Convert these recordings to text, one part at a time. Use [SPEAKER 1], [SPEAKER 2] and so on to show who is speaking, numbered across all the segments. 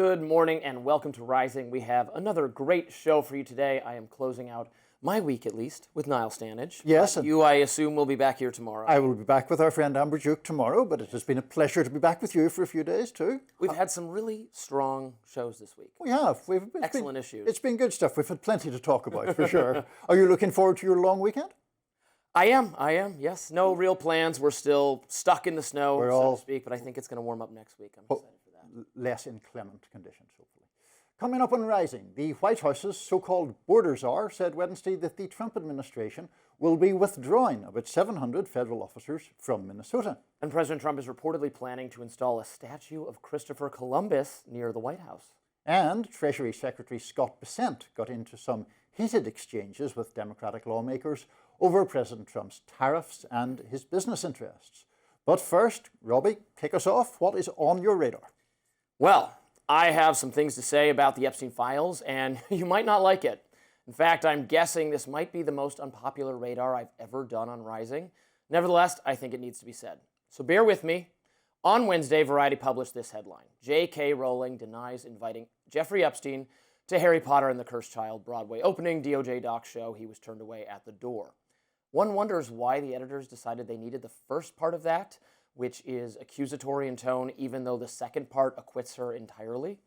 [SPEAKER 1] Good morning and welcome to Rising. We have another great show for you today. I am closing out my week, at least, with Niall Stanage.
[SPEAKER 2] Yes.
[SPEAKER 1] You, I assume, will be back here tomorrow.
[SPEAKER 2] I will be back with our friend Amber Duke tomorrow, but it has been a pleasure to be back with you for a few days too.
[SPEAKER 1] We've had some really strong shows this week.
[SPEAKER 2] We have.
[SPEAKER 1] Excellent issues.
[SPEAKER 2] It's been good stuff. We've had plenty to talk about, for sure. Are you looking forward to your long weekend?
[SPEAKER 1] I am, yes. No real plans. We're still stuck in the snow, so to speak, but I think it's going to warm up next week. I'm excited for that.
[SPEAKER 2] Less inclement conditions, hopefully. Coming up on Rising, the White House's so-called border czar said Wednesday that the Trump administration will be withdrawing about 700 federal officers from Minnesota.
[SPEAKER 1] And President Trump is reportedly planning to install a statue of Christopher Columbus near the White House.
[SPEAKER 2] And Treasury Secretary Scott Bessent got into some heated exchanges with Democratic lawmakers over President Trump's tariffs and his business interests. But first, Robby, kick us off. What is on your radar?
[SPEAKER 1] Well, I have some things to say about the Epstein files, and you might not like it. In fact, I'm guessing this might be the most unpopular radar I've ever done on Rising. Nevertheless, I think it needs to be said. So bear with me. On Wednesday, Variety published this headline: JK Rowling denies inviting Jeffrey Epstein to Harry Potter and the Cursed Child Broadway opening DOJ doc show. He was turned away at the door. One wonders why the editors decided they needed the first part of that, which is accusatory in tone, even though the second part acquits her entirely.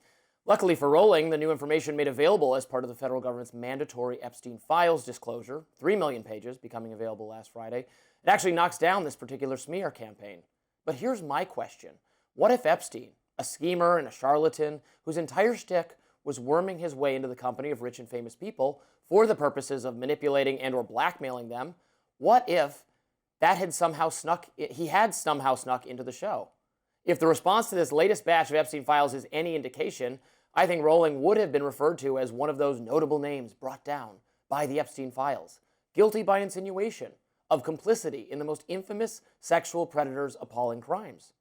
[SPEAKER 1] Luckily for Rowling, the new information made available as part of the federal government's mandatory Epstein files disclosure, 3 million pages becoming available last Friday, it actually knocks down this particular smear campaign. But here's my question. What if Epstein, a schemer and a charlatan whose entire shtick was worming his way into the company of rich and famous people for the purposes of manipulating and or blackmailing them, what if he had somehow snuck into the show? If the response to this latest batch of Epstein files is any indication, I think Rowling would have been referred to as one of those notable names brought down by the Epstein files, guilty by insinuation of complicity in the most infamous sexual predator's appalling crimes.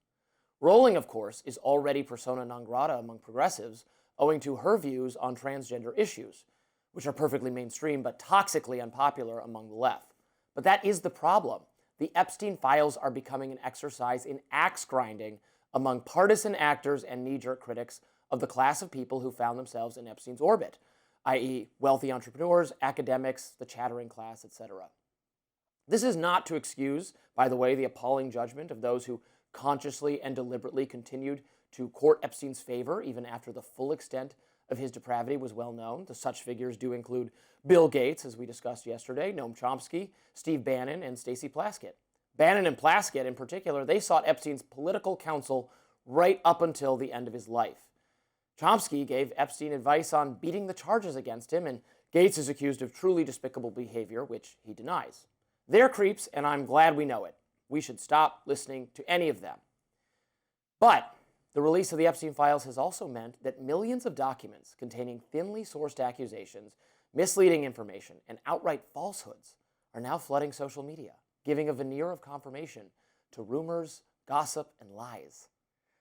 [SPEAKER 1] Rowling, of course, is already persona non grata among progressives, owing to her views on transgender issues, which are perfectly mainstream but toxically unpopular among the left. But that is the problem. The Epstein files are becoming an exercise in axe grinding among partisan actors and knee-jerk critics of the class of people who found themselves in Epstein's orbit, i.e. wealthy entrepreneurs, academics, the chattering class, etc. This is not to excuse, by the way, the appalling judgment of those who consciously and deliberately continued to court Epstein's favor even after the full extent of his depravity was well known. The such figures do include Bill Gates, as we discussed yesterday, Noam Chomsky, Steve Bannon, and Stacey Plaskett. Bannon and Plaskett, in particular, they sought Epstein's political counsel right up until the end of his life. Chomsky gave Epstein advice on beating the charges against him, and Gates is accused of truly despicable behavior, which he denies. They're creeps, and I'm glad we know it. We should stop listening to any of them. But the release of the Epstein files has also meant that millions of documents containing thinly sourced accusations, misleading information, and outright falsehoods are now flooding social media, giving a veneer of confirmation to rumors, gossip, and lies.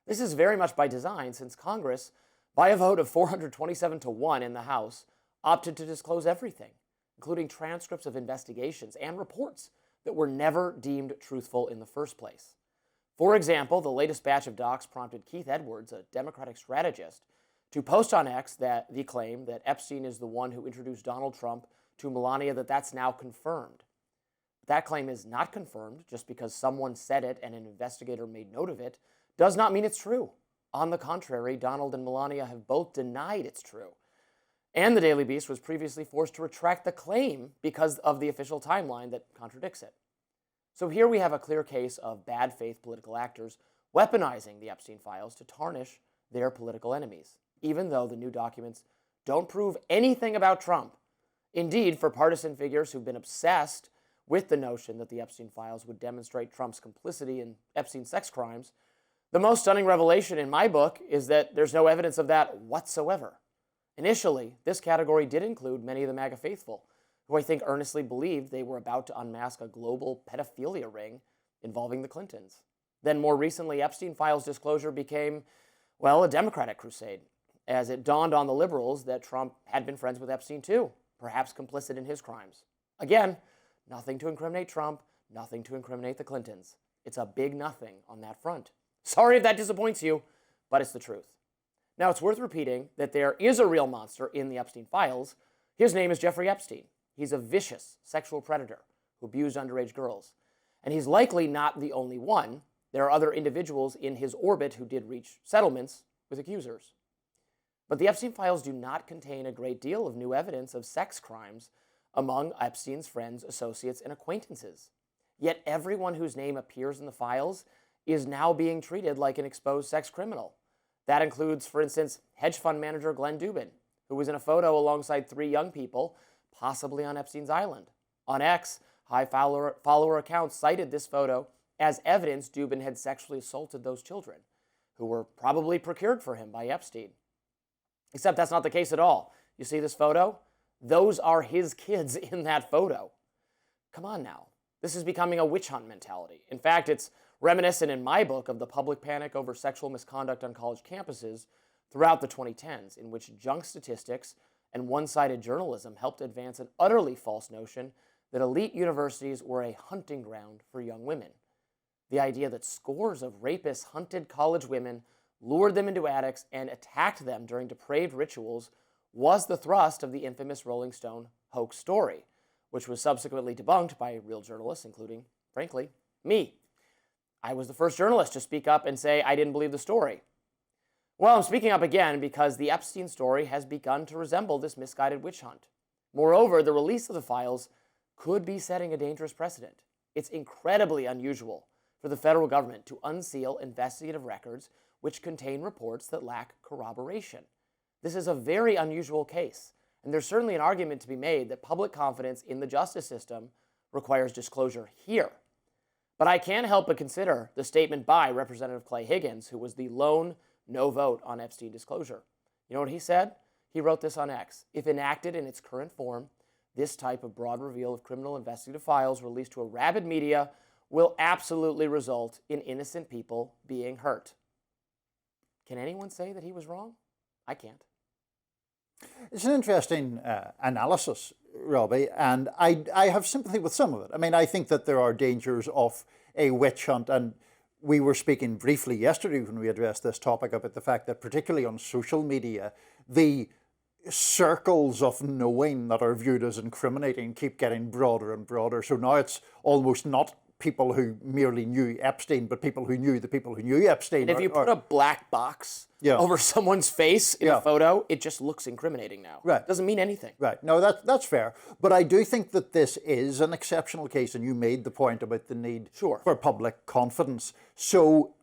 [SPEAKER 1] This is very much by design, since Congress, by a vote of 427-1 in the House, opted to disclose everything, including transcripts of investigations and reports that were never deemed truthful in the first place. For example, the latest batch of docs prompted Keith Edwards, a Democratic strategist, to post on X the claim that Epstein is the one who introduced Donald Trump to Melania, that's now confirmed. That claim is not confirmed just because someone said it and an investigator made note of it does not mean it's true. On the contrary, Donald and Melania have both denied it's true. And the Daily Beast was previously forced to retract the claim because of the official timeline that contradicts it. So here we have a clear case of bad faith political actors weaponizing the Epstein files to tarnish their political enemies, even though the new documents don't prove anything about Trump. Indeed, for partisan figures who've been obsessed with the notion that the Epstein files would demonstrate Trump's complicity in Epstein's sex crimes, the most stunning revelation in my book is that there's no evidence of that whatsoever. Initially, this category did include many of the MAGA faithful, who I think earnestly believed they were about to unmask a global pedophilia ring involving the Clintons. Then more recently, Epstein files disclosure became, well, a Democratic crusade, as it dawned on the liberals that Trump had been friends with Epstein too, perhaps complicit in his crimes. Again, nothing to incriminate Trump, nothing to incriminate the Clintons. It's a big nothing on that front. Sorry if that disappoints you, but it's the truth. Now, it's worth repeating that there is a real monster in the Epstein files. His name is Jeffrey Epstein. He's a vicious sexual predator who abused underage girls. And he's likely not the only one. There are other individuals in his orbit who did reach settlements with accusers. But the Epstein files do not contain a great deal of new evidence of sex crimes among Epstein's friends, associates, and acquaintances. Yet everyone whose name appears in the files is now being treated like an exposed sex criminal. That includes, for instance, hedge fund manager Glenn Dubin, who was in a photo alongside 3 young people, possibly on Epstein's island. On X, high follower accounts cited this photo as evidence Dubin had sexually assaulted those children, who were probably procured for him by Epstein. Except that's not the case at all. You see this photo? Those are his kids in that photo. Come on now. This is becoming a witch hunt mentality. In fact, it's reminiscent in my book of the public panic over sexual misconduct on college campuses throughout the 2010s, in which junk statistics and one-sided journalism helped advance an utterly false notion that elite universities were a hunting ground for young women. The idea that scores of rapists hunted college women, lured them into attics, and attacked them during depraved rituals was the thrust of the infamous Rolling Stone hoax story, which was subsequently debunked by real journalists, including, frankly, me. I was the first journalist to speak up and say I didn't believe the story. Well, I'm speaking up again because the Epstein story has begun to resemble this misguided witch hunt. Moreover, the release of the files could be setting a dangerous precedent. It's incredibly unusual for the federal government to unseal investigative records which contain reports that lack corroboration. This is a very unusual case, and there's certainly an argument to be made that public confidence in the justice system requires disclosure here. But I can't help but consider the statement by Representative Clay Higgins, who was the lone no vote on Epstein disclosure. You know what he said? He wrote this on X. If enacted in its current form, this type of broad reveal of criminal investigative files released to a rabid media will absolutely result in innocent people being hurt. Can anyone say that he was wrong? I can't.
[SPEAKER 2] It's an interesting analysis, Robby, and I have sympathy with some of it. I mean, I think that there are dangers of a witch hunt, and we were speaking briefly yesterday when we addressed this topic about the fact that particularly on social media, the circles of knowing that are viewed as incriminating keep getting broader and broader. So now it's almost not people who merely knew Epstein, but people who knew the people who knew Epstein.
[SPEAKER 1] And if you put a black box over someone's face in a photo, it just looks incriminating now.
[SPEAKER 2] Right.
[SPEAKER 1] Doesn't mean anything.
[SPEAKER 2] Right. No, that's fair. But I do think that this is an exceptional case, and you made the point about the need for public confidence. So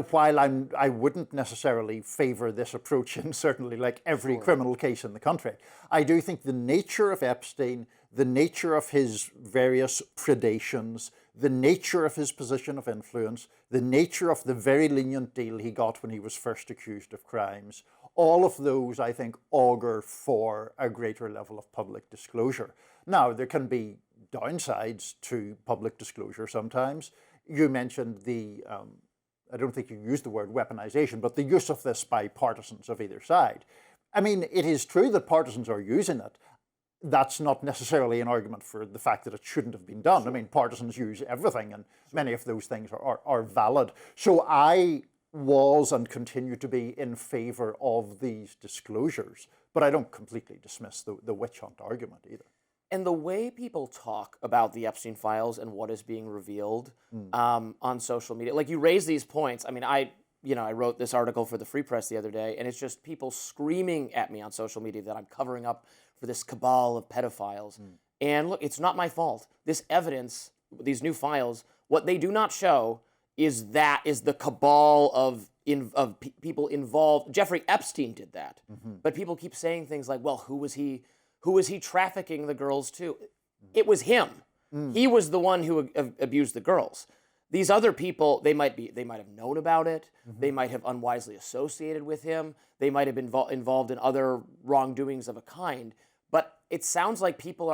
[SPEAKER 2] while I wouldn't necessarily favor this approach in certainly like every criminal case in the country, I do think the nature of Epstein, the nature of his various predations, the nature of his position of influence, the nature of the very lenient deal he got when he was first accused of crimes, all of those, I think, augur for a greater level of public disclosure. Now, there can be downsides to public disclosure sometimes. You mentioned the, I don't think you used the word weaponization, but the use of this by partisans of either side. I mean, it is true that partisans are using it. That's not necessarily an argument for the fact that it shouldn't have been done. I mean, partisans use everything, and many of those things are valid. So I was and continue to be in favor of these disclosures, but I don't completely dismiss the witch hunt argument either.
[SPEAKER 1] And the way people talk about the Epstein files and what is being revealed on social media, like you raise these points. I mean, I wrote this article for the Free Press the other day, and it's just people screaming at me on social media that I'm covering up for this cabal of pedophiles. And look, it's not my fault. This evidence, these new files, what they do not show is the cabal of people involved. Jeffrey Epstein did that. But people keep saying things like, well, who was he trafficking the girls to? It was him. He was the one who abused the girls. These other people, they might have known about it. They might have unwisely associated with him. They might have been involved in other wrongdoings of a kind. But it sounds like people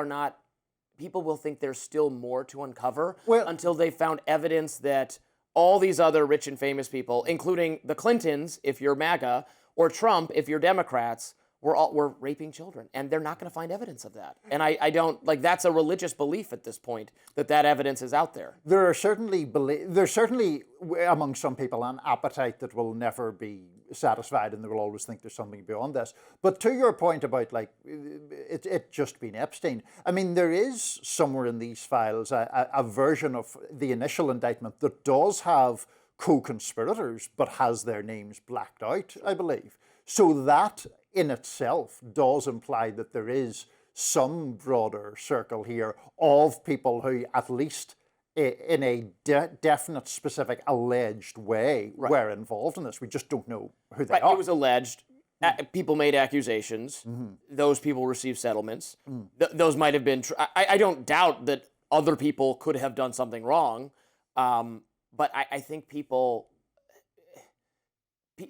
[SPEAKER 1] will think there's still more to uncover until they found evidence that all these other rich and famous people, including the Clintons, if you're MAGA, or Trump, if you're Democrats, were raping children, and they're not going to find evidence of that. And I don't, like, that's a religious belief at this point, that evidence is out there.
[SPEAKER 2] There's certainly among some people an appetite that will never be satisfied and they will always think there's something beyond this. But to your point about like it just being Epstein, I mean, there is somewhere in these files a version of the initial indictment that does have co-conspirators but has their names blacked out, I believe. So that in itself does imply that there is some broader circle here of people who at least in a definite, specific, alleged way were involved in this. We just don't know who they are.
[SPEAKER 1] It was alleged. People made accusations. Those people received settlements. Those might have been I don't doubt that other people could have done something wrong. But I think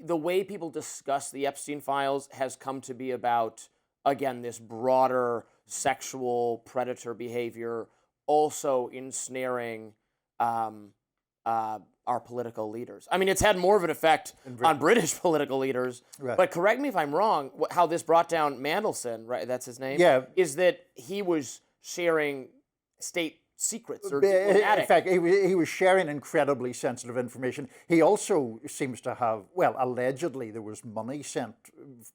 [SPEAKER 1] the way people discuss the Epstein files has come to be about, again, this broader sexual predator behavior, also ensnaring our political leaders. I mean, it's had more of an effect on British political leaders. Right. But correct me if I'm wrong, how this brought down Mandelson, right? That's his name?
[SPEAKER 2] Yeah.
[SPEAKER 1] Is that he was sharing state secrets or
[SPEAKER 2] in fact, he was sharing incredibly sensitive information. He also seems to have, well, allegedly there was money sent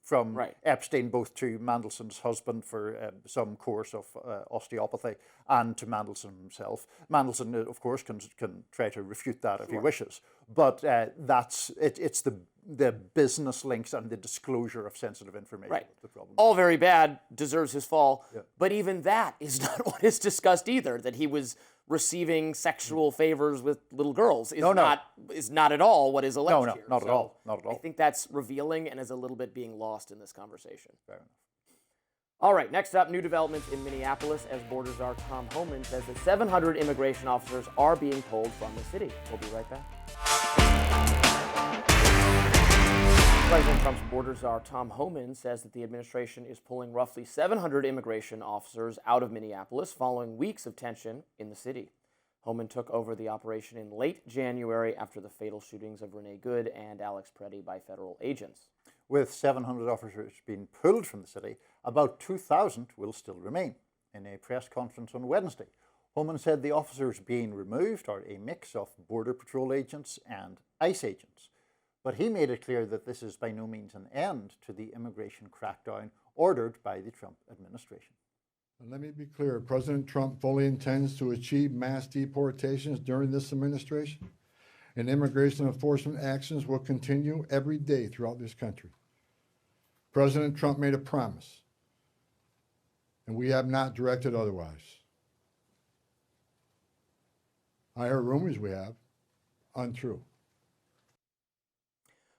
[SPEAKER 2] from Epstein both to Mandelson's husband for some course of osteopathy and to Mandelson himself. Mandelson, of course, can try to refute that if he wishes, but it's the business links and the disclosure of sensitive information.
[SPEAKER 1] Right.
[SPEAKER 2] The problem.
[SPEAKER 1] All very bad, deserves his fall. Yeah. But even that is not what is discussed either, that he was receiving sexual favors with little girls is not at all what is alleged here.
[SPEAKER 2] Not at all. Not at all.
[SPEAKER 1] I think that's revealing and is a little bit being lost in this conversation.
[SPEAKER 2] Fair enough.
[SPEAKER 1] All right, next up, new developments in Minneapolis as border czar Tom Homan says that 700 immigration officers are being pulled from the city. We'll be right back. President Trump's border czar Tom Homan says that the administration is pulling roughly 700 immigration officers out of Minneapolis following weeks of tension in the city. Homan took over the operation in late January after the fatal shootings of Renee Good and Alex Pretti by federal agents.
[SPEAKER 2] With 700 officers being pulled from the city, about 2,000 will still remain. In a press conference on Wednesday, Homan said the officers being removed are a mix of Border Patrol agents and ICE agents. But he made it clear that this is by no means an end to the immigration crackdown ordered by the Trump administration.
[SPEAKER 3] Let me be clear, President Trump fully intends to achieve mass deportations during this administration, and immigration enforcement actions will continue every day throughout this country. President Trump made a promise, and we have not directed otherwise. I heard rumors we have, untrue.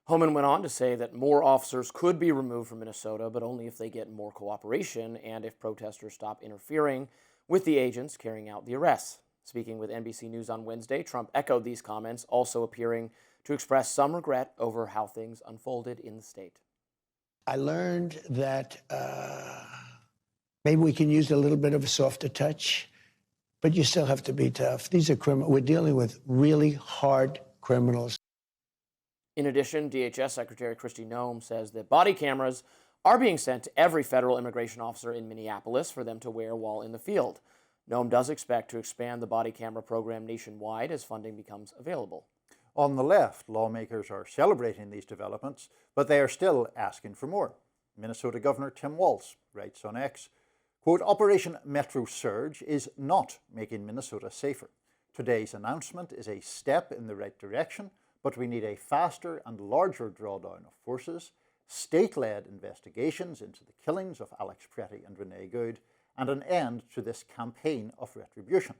[SPEAKER 1] Homan went on to say that more officers could be removed from Minnesota, but only if they get more cooperation and if protesters stop interfering with the agents carrying out the arrests. Speaking with NBC News on Wednesday, Trump echoed these comments, also appearing to express some regret over how things unfolded in the state.
[SPEAKER 4] I learned that maybe we can use a little bit of a softer touch, but you still have to be tough. These are criminals. We're dealing with really hard criminals.
[SPEAKER 1] In addition, DHS Secretary Kristi Noem says that body cameras are being sent to every federal immigration officer in Minneapolis for them to wear while in the field. Noem does expect to expand the body camera program nationwide as funding becomes available.
[SPEAKER 2] On the left, lawmakers are celebrating these developments, but they are still asking for more. Minnesota Governor Tim Walz writes on X, quote, Operation Metro Surge is not making Minnesota safer. Today's announcement is a step in the right direction, but we need a faster and larger drawdown of forces, state-led investigations into the killings of Alex Pretti and Renee Good, and an end to this campaign of retribution.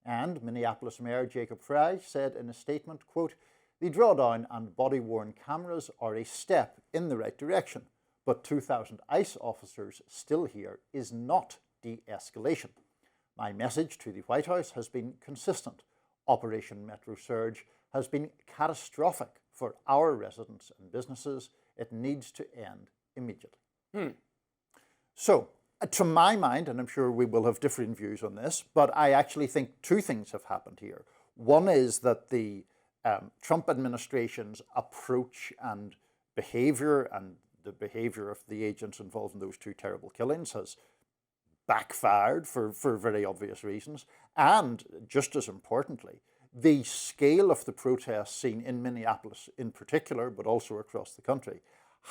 [SPEAKER 2] And Minneapolis Mayor Jacob Frey said in a statement, quote, the drawdown and body-worn cameras are a step in the right direction, but 2,000 ICE officers still here is not de-escalation. My message to the White House has been consistent. Operation Metro Surge has been catastrophic for our residents and businesses. It needs to end immediately. So, to my mind, and I'm sure we will have differing views on this, but I actually think two things have happened here. One is that the Trump administration's approach and behavior and the behavior of the agents involved in those two terrible killings has backfired for very obvious reasons. And just as importantly, the scale of the protests seen in Minneapolis in particular, but also across the country,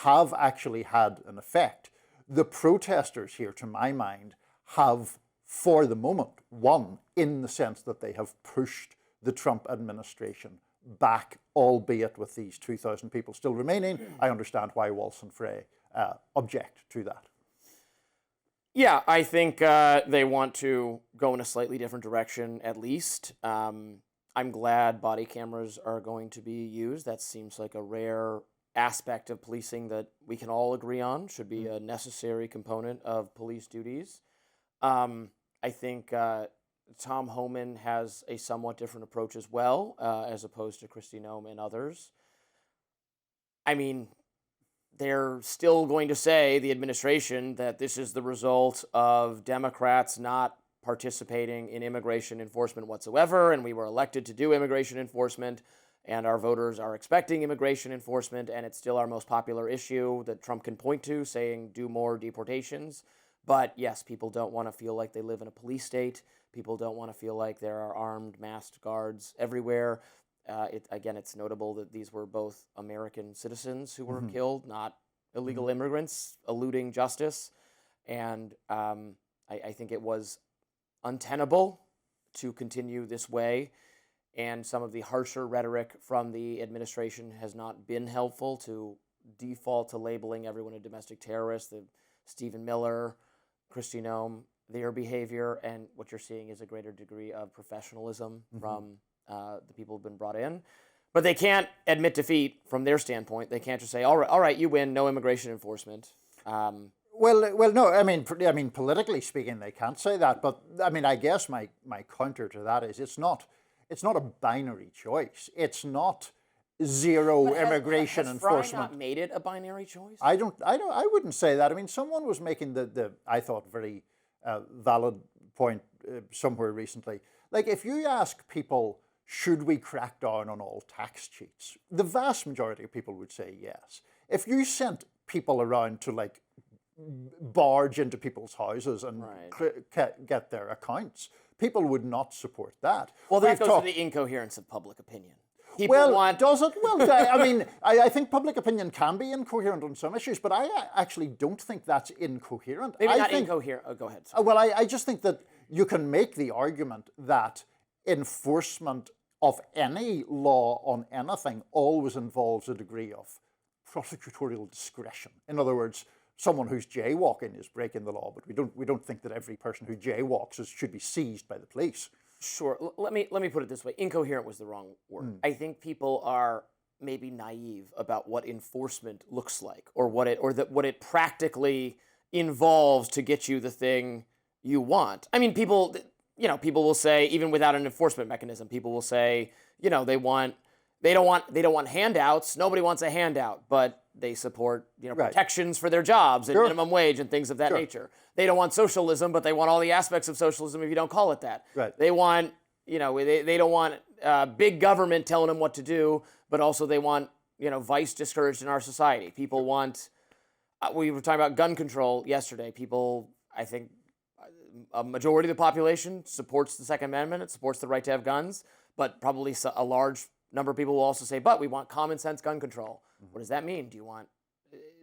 [SPEAKER 2] have actually had an effect. The protesters here, to my mind, have, for the moment, won in the sense that they have pushed the Trump administration back, albeit with these 2,000 people still remaining. I understand why Walsh and Frey object to that.
[SPEAKER 1] Yeah, I think they want to go in a slightly different direction, at least. I'm glad body cameras are going to be used. That seems like a rare aspect of policing that we can all agree on should be a necessary component of police duties. I think Tom Homan has a somewhat different approach as well, as opposed to Kristi Noem and others. I mean, they're still going to say, the administration, that this is the result of Democrats not participating in immigration enforcement whatsoever, and we were elected to do immigration enforcement, and our voters are expecting immigration enforcement, and it's still our most popular issue that Trump can point to, saying do more deportations. But yes, people don't want to feel like they live in a police state. People don't want to feel like there are armed, masked guards everywhere. Again, it's notable that these were both American citizens who were killed, not illegal immigrants eluding justice. And I think it was untenable to continue this way. And some of the harsher rhetoric from the administration has not been helpful to default to labeling everyone a domestic terrorist. Stephen Miller, Kristi Noem, their behavior, and what you're seeing is a greater degree of professionalism from the people who've been brought in. But they can't admit defeat from their standpoint. They can't just say, all right, you win, no immigration enforcement.
[SPEAKER 2] Well, no. I mean, politically speaking, they can't say that. But I mean, I guess my counter to that is it's not a binary choice. It's not zero immigration enforcement.
[SPEAKER 1] Has Frey not made it a binary choice?
[SPEAKER 2] I wouldn't say that. I mean, someone was making the I thought very valid point somewhere recently. Like, if you ask people, should we crack down on all tax cheats? The vast majority of people would say yes. If you sent people around to like barge into people's houses and get their accounts, people would not support that.
[SPEAKER 1] Well, that goes to the incoherence of public opinion.
[SPEAKER 2] Does it? Well, I mean, I think public opinion can be incoherent on some issues, but I actually don't think that's incoherent.
[SPEAKER 1] Maybe not incoherent. Oh, go ahead.
[SPEAKER 2] Well, I just think that you can make the argument that enforcement of any law on anything always involves a degree of prosecutorial discretion. In other words, someone who's jaywalking is breaking the law, but we don't think that every person who jaywalks should be seized by the police.
[SPEAKER 1] Sure. Let me put it this way. Incoherent was the wrong word. I think people are maybe naive about what enforcement looks like, or what it practically involves to get you the thing you want. I mean, people will say, even without an enforcement mechanism, people will say, they don't want handouts. Nobody wants a handout, but they support protections for their jobs and minimum wage and things of that nature. They don't want socialism, but they want all the aspects of socialism if you don't call it that.
[SPEAKER 2] Right.
[SPEAKER 1] They want, they don't want big government telling them what to do, but also they want, vice discouraged in our society. People want, we were talking about gun control yesterday. People, I think, a majority of the population supports the Second Amendment. It supports the right to have guns, but probably a large number of people will also say, but we want common sense gun control. What does that mean? Do you want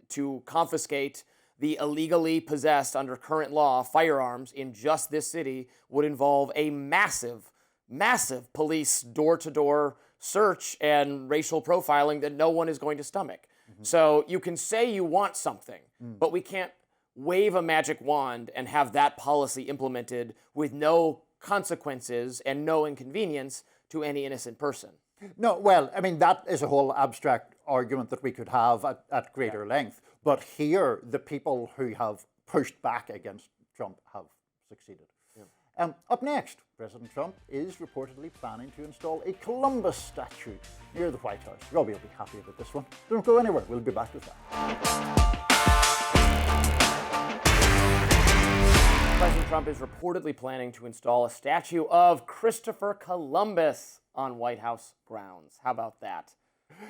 [SPEAKER 1] to confiscate the illegally possessed under current law firearms in just this city would involve a massive, massive police door-to-door search and racial profiling that no one is going to stomach. So you can say you want something, but we can't wave a magic wand and have that policy implemented with no consequences and no inconvenience to any innocent person.
[SPEAKER 2] No, well, I mean, that is a whole abstract argument that we could have at greater length. But here, the people who have pushed back against Trump have succeeded. Yeah. Up next, President Trump is reportedly planning to install a Columbus statue near the White House. Robby will be happy about this one. Don't go anywhere. We'll be back with that.
[SPEAKER 1] President Trump is reportedly planning to install a statue of Christopher Columbus on White House grounds. How about that?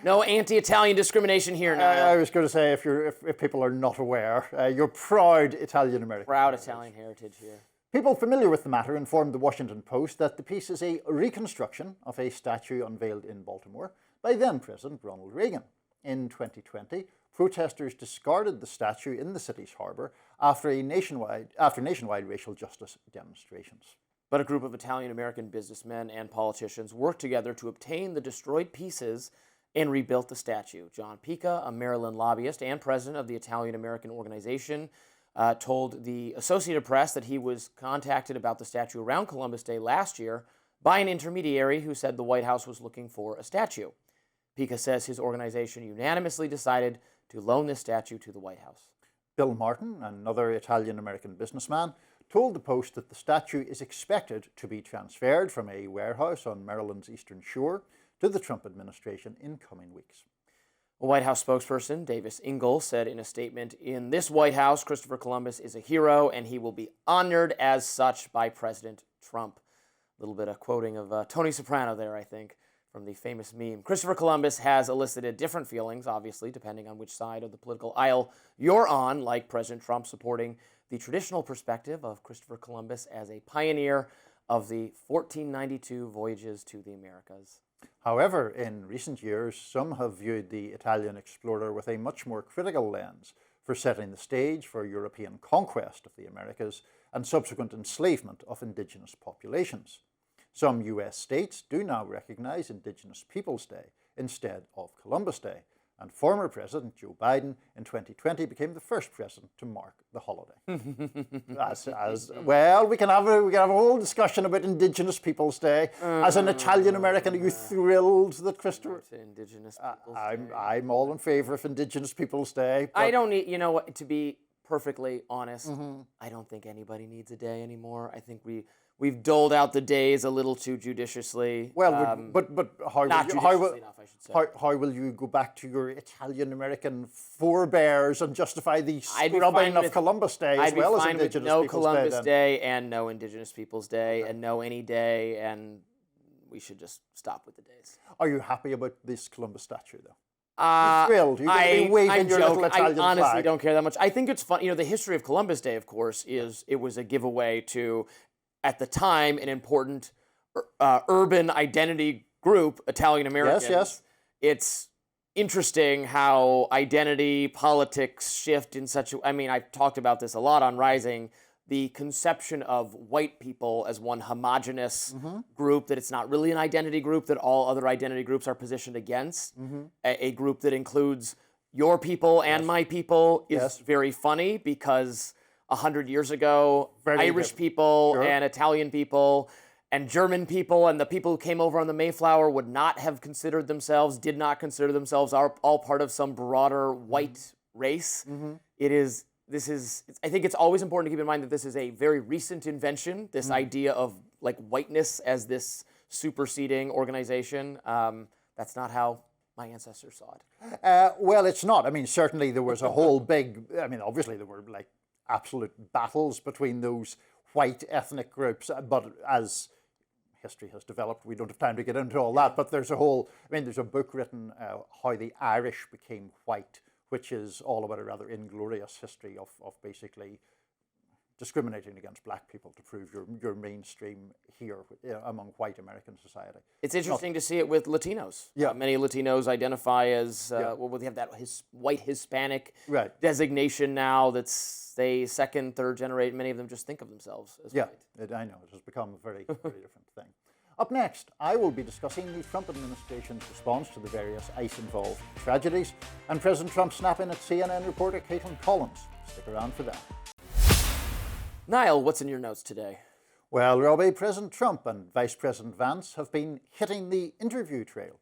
[SPEAKER 1] No anti-Italian discrimination here, Niall.
[SPEAKER 2] I was going to say, if people are not aware, you're proud Italian American.
[SPEAKER 1] Proud Italian heritage here.
[SPEAKER 2] People familiar with the matter informed the Washington Post that the piece is a reconstruction of a statue unveiled in Baltimore by then-President Ronald Reagan. In 2020, protesters discarded the statue in the city's harbour after nationwide racial justice demonstrations.
[SPEAKER 1] But a group of Italian-American businessmen and politicians worked together to obtain the destroyed pieces and rebuilt the statue. John Pica, a Maryland lobbyist and president of the Italian-American organization, told the Associated Press that he was contacted about the statue around Columbus Day last year by an intermediary who said the White House was looking for a statue. Pica says his organization unanimously decided to loan this statue to the White House.
[SPEAKER 2] Bill Martin, another Italian-American businessman, told the Post that the statue is expected to be transferred from a warehouse on Maryland's eastern shore to the Trump administration in coming weeks.
[SPEAKER 1] A White House spokesperson, Davis Ingle, said in a statement, "In this White House, Christopher Columbus is a hero and he will be honored as such by President Trump." A little bit of quoting of Tony Soprano there, I think, from the famous meme. Christopher Columbus has elicited different feelings, obviously, depending on which side of the political aisle you're on, like President Trump supporting the traditional perspective of Christopher Columbus as a pioneer of the 1492 voyages to the Americas.
[SPEAKER 2] However, in recent years, some have viewed the Italian explorer with a much more critical lens for setting the stage for European conquest of the Americas and subsequent enslavement of indigenous populations. Some US states do now recognize Indigenous Peoples Day instead of Columbus Day, and former President Joe Biden in 2020 became the first president to mark the holiday. Well, we can have a whole discussion about Indigenous Peoples Day. As an Italian-American, are you thrilled that Christopher...
[SPEAKER 1] Indigenous Peoples Day.
[SPEAKER 2] I'm all in favor of Indigenous Peoples Day.
[SPEAKER 1] I don't need, to be perfectly honest, I don't think anybody needs a day anymore. I think we've doled out the days a little too judiciously.
[SPEAKER 2] Well, but how will you go back to your Italian-American forebears and justify the scrubbing of Columbus Day as well as Indigenous
[SPEAKER 1] no
[SPEAKER 2] Peoples
[SPEAKER 1] Columbus
[SPEAKER 2] Day?
[SPEAKER 1] Day and no Indigenous Peoples Day and no any day, and we should just stop with the days.
[SPEAKER 2] Are you happy about this Columbus statue, though? You're thrilled. You're going to be waving your little Italian flag.
[SPEAKER 1] I honestly don't care that much. I think it's fun. The history of Columbus Day, of course, is it was a giveaway to, at the time, an important urban identity group, Italian Americans.
[SPEAKER 2] Yes.
[SPEAKER 1] It's interesting how identity politics shift in such a... I've talked about this a lot on Rising, the conception of white people as one homogenous group, that it's not really an identity group, that all other identity groups are positioned against. A group that includes your people and my people is very funny because 100 years ago, Irish people and Italian people and German people and the people who came over on the Mayflower did not consider themselves all part of some broader white race. I think it's always important to keep in mind that this is a very recent invention, this idea of whiteness as this superseding organization. That's not how my ancestors saw it.
[SPEAKER 2] Well, it's not. Certainly there was a whole big, obviously there were absolute battles between those white ethnic groups, but as history has developed, we don't have time to get into all that, but there's a book written, How the Irish Became White, which is all about a rather inglorious history of basically discriminating against black people to prove your mainstream here among white American society.
[SPEAKER 1] It's interesting to see it with Latinos.
[SPEAKER 2] Yeah.
[SPEAKER 1] Many Latinos identify as, they have that white Hispanic designation now that's second, third generation. Many of them just think of themselves as white.
[SPEAKER 2] I know. It has become a very, very different thing. Up next, I will be discussing the Trump administration's response to the various ICE-involved tragedies and President Trump's snap-in at CNN reporter Caitlin Collins. Stick around for that.
[SPEAKER 1] Niall, what's in your notes today?
[SPEAKER 2] Well, Robby, President Trump and Vice President Vance have been hitting the interview trail.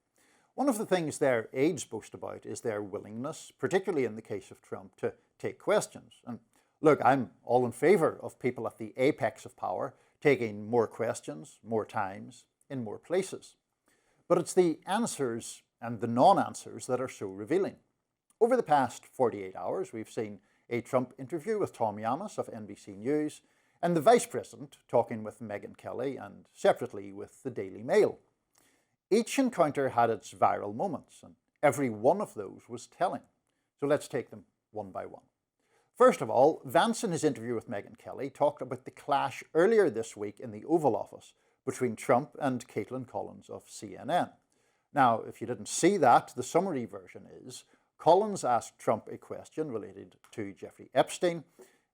[SPEAKER 2] One of the things their aides boast about is their willingness, particularly in the case of Trump, to take questions. And look, I'm all in favor of people at the apex of power taking more questions, more times, in more places. But it's the answers and the non-answers that are so revealing. Over the past 48 hours, we've seen a Trump interview with Tom Yamas of NBC News and the Vice President talking with Megyn Kelly and separately with the Daily Mail. Each encounter had its viral moments, and every one of those was telling. So let's take them one by one. First of all, Vance in his interview with Megyn Kelly talked about the clash earlier this week in the Oval Office between Trump and Caitlin Collins of CNN. Now, if you didn't see that, the summary version is Collins asked Trump a question related to Jeffrey Epstein,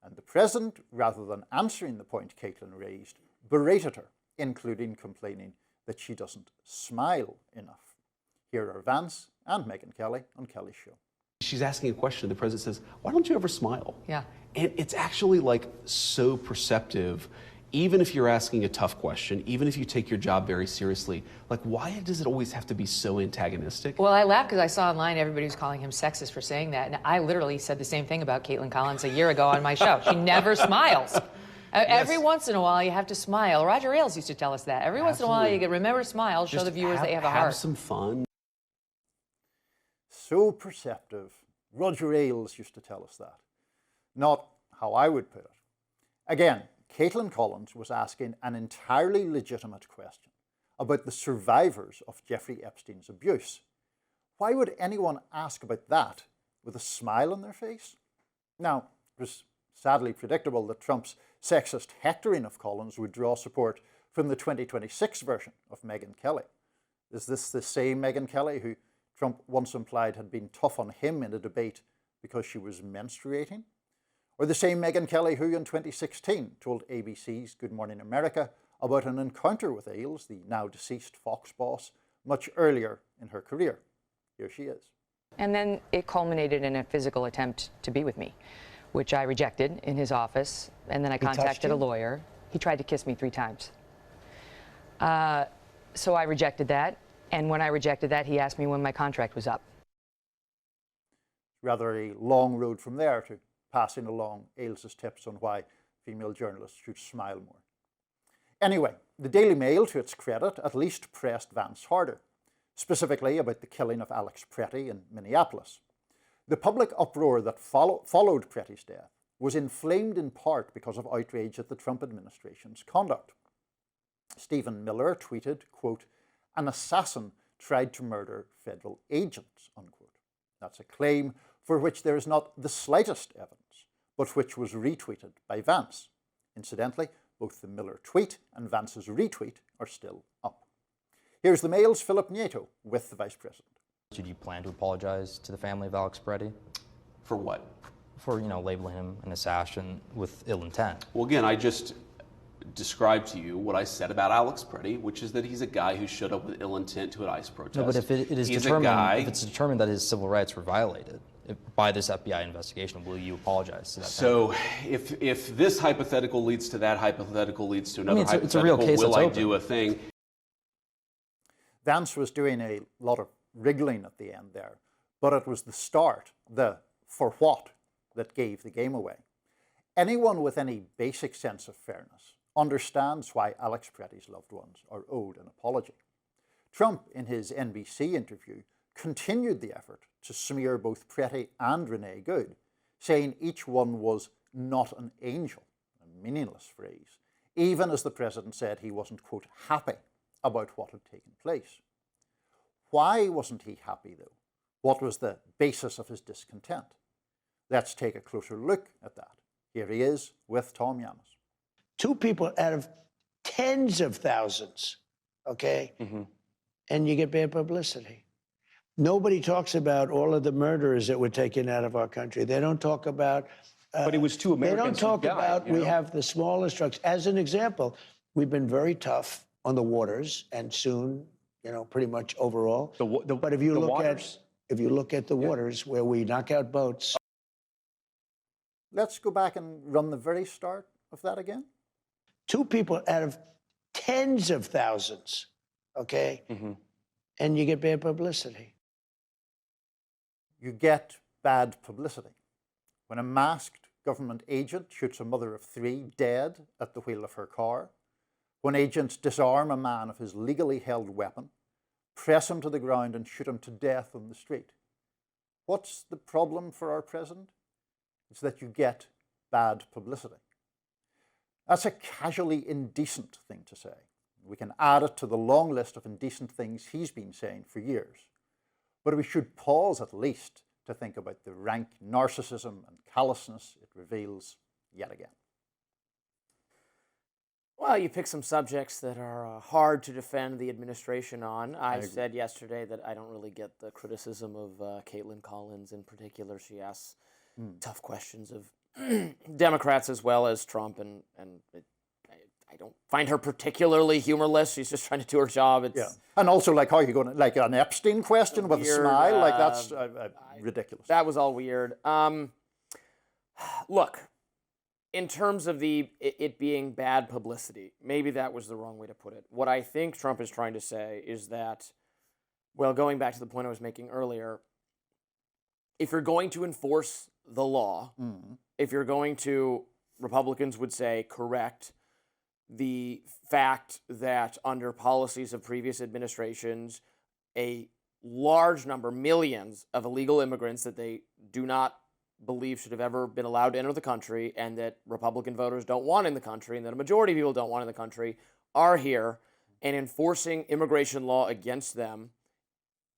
[SPEAKER 2] and the president, rather than answering the point Caitlin raised, berated her, including complaining that she doesn't smile enough. Here are Vance and Megyn Kelly on Kelly's show.
[SPEAKER 5] She's asking a question, the president says, "Why don't you ever smile?"
[SPEAKER 6] Yeah.
[SPEAKER 5] And it's actually like so perceptive, even if you're asking a tough question, even if you take your job very seriously, like why does it always have to be so antagonistic?
[SPEAKER 6] Well, I laughed because I saw online everybody was calling him sexist for saying that. And I literally said the same thing about Caitlin Collins a year ago on my show. She never smiles. Every once in a while, you have to smile. Roger Ailes used to tell us that. Every once in a while, you can remember to smile, show the viewers that you have a heart.
[SPEAKER 5] Have some fun.
[SPEAKER 2] So perceptive. Roger Ailes used to tell us that. Not how I would put it. Again, Caitlin Collins was asking an entirely legitimate question about the survivors of Jeffrey Epstein's abuse. Why would anyone ask about that with a smile on their face? Now, it was sadly predictable that Trump's sexist hectoring of Collins would draw support from the 2026 version of Megyn Kelly. Is this the same Megyn Kelly who Trump once implied had been tough on him in a debate because she was menstruating? Or the same Megyn Kelly who in 2016 told ABC's Good Morning America about an encounter with Ailes, the now deceased Fox boss, much earlier in her career? Here she is.
[SPEAKER 6] And then it culminated in a physical attempt to be with me, which I rejected in his office. And then I contacted a lawyer. He tried to kiss me 3 times. So I rejected that. And when I rejected that, he asked me when my contract was up.
[SPEAKER 2] Rather a long road from there to passing along Ailes's tips on why female journalists should smile more. Anyway, the Daily Mail, to its credit, at least pressed Vance harder, specifically about the killing of Alex Pretti in Minneapolis. The public uproar that followed Pretti's death was inflamed in part because of outrage at the Trump administration's conduct. Stephen Miller tweeted, quote, "An assassin tried to murder federal agents," unquote. That's a claim for which there is not the slightest evidence, but which was retweeted by Vance. Incidentally, both the Miller tweet and Vance's retweet are still up. Here's the Mail's Philip Nieto with the Vice President.
[SPEAKER 7] Did you plan to apologize to the family of Alex Pretti?
[SPEAKER 5] For what?
[SPEAKER 7] For, labeling him an assassin with ill intent.
[SPEAKER 5] Well, again, I just described to you what I said about Alex Pretti, which is that he's a guy who showed up with ill intent to an ICE protest.
[SPEAKER 7] No, but if it is determined, if it's determined that his civil rights were violated by this FBI investigation, will you apologize to that
[SPEAKER 5] So if this hypothetical leads to that hypothetical leads to another hypothetical,
[SPEAKER 7] it's a real case
[SPEAKER 5] will I
[SPEAKER 7] open.
[SPEAKER 5] do a thing?
[SPEAKER 2] Vance was doing a lot of wriggling at the end there, but it was the start, the for what, that gave the game away. Anyone with any basic sense of fairness understands why Alex Pretti's loved ones are owed an apology. Trump, in his NBC interview, continued the effort to smear both Pretti and Renee Good, saying each one was not an angel, a meaningless phrase, even as the president said he wasn't, quote, happy about what had taken place. Why wasn't he happy, though? What was the basis of his discontent? Let's take a closer look at that. Here he is with Tom Yamas.
[SPEAKER 4] 2 people out of tens of thousands, okay? And you get bad publicity. Nobody talks about all of the murderers that were taken out of our country. They don't talk about...
[SPEAKER 8] but it was 2 Americans
[SPEAKER 4] They don't talk
[SPEAKER 8] who died,
[SPEAKER 4] about we have the smallest trucks. As an example, we've been very tough on the waters, and soon, pretty much overall. But if you look at the waters where we knock out boats...
[SPEAKER 2] Let's go back and run the very start of that again.
[SPEAKER 4] 2 people out of tens of thousands, okay? And you get bad publicity.
[SPEAKER 2] You get bad publicity. When a masked government agent shoots a mother of 3 dead at the wheel of her car, when agents disarm a man of his legally held weapon, press him to the ground and shoot him to death on the street. What's the problem for our president? It's that you get bad publicity. That's a casually indecent thing to say. We can add it to the long list of indecent things he's been saying for years. But we should pause at least to think about the rank narcissism and callousness it reveals yet again.
[SPEAKER 1] Well, you pick some subjects that are hard to defend the administration on. I said yesterday that I don't really get the criticism of Caitlin Collins in particular. She asks tough questions of Democrats as well as Trump, and I don't find her particularly humorless. She's just trying to do her job. It's
[SPEAKER 2] and also, like, how are you going to, like, an Epstein question with
[SPEAKER 1] weird,
[SPEAKER 2] a smile? Like, that's ridiculous.
[SPEAKER 1] That was all weird. Look, in terms of it being bad publicity, maybe that was the wrong way to put it. What I think Trump is trying to say is that, well, going back to the point I was making earlier, if you're going to enforce the law, if you're going to, Republicans would say, correct the fact that under policies of previous administrations, a large number, millions of illegal immigrants that they do not believe should have ever been allowed to enter the country, and that Republican voters don't want in the country, and that a majority of people don't want in the country, are here, and enforcing immigration law against them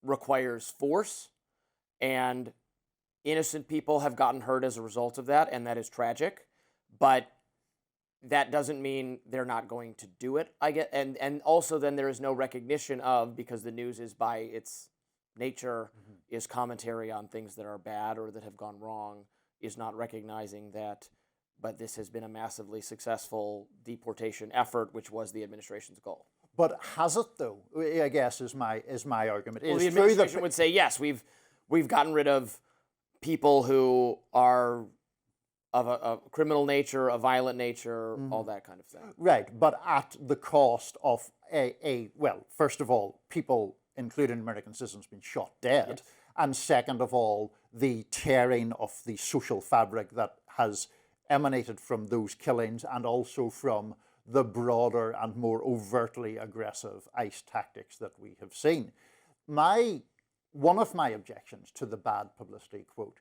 [SPEAKER 1] requires force, and innocent people have gotten hurt as a result of that, and that is tragic. But that doesn't mean they're not going to do it. And also then there is no recognition of, because the news is by its nature is commentary on things that are bad or that have gone wrong, is not recognizing that, but this has been a massively successful deportation effort, which was the administration's goal.
[SPEAKER 2] But has it, though? I guess is my argument.
[SPEAKER 1] Well, the administration would say, yes, we've gotten rid of people who are of a criminal nature, a violent nature, all that kind of thing.
[SPEAKER 2] Right, but at the cost of well, first of all, people, including American citizens, being shot dead. Yes. And second of all, the tearing of the social fabric that has emanated from those killings, and also from the broader and more overtly aggressive ICE tactics that we have seen. One of my objections to the bad publicity quote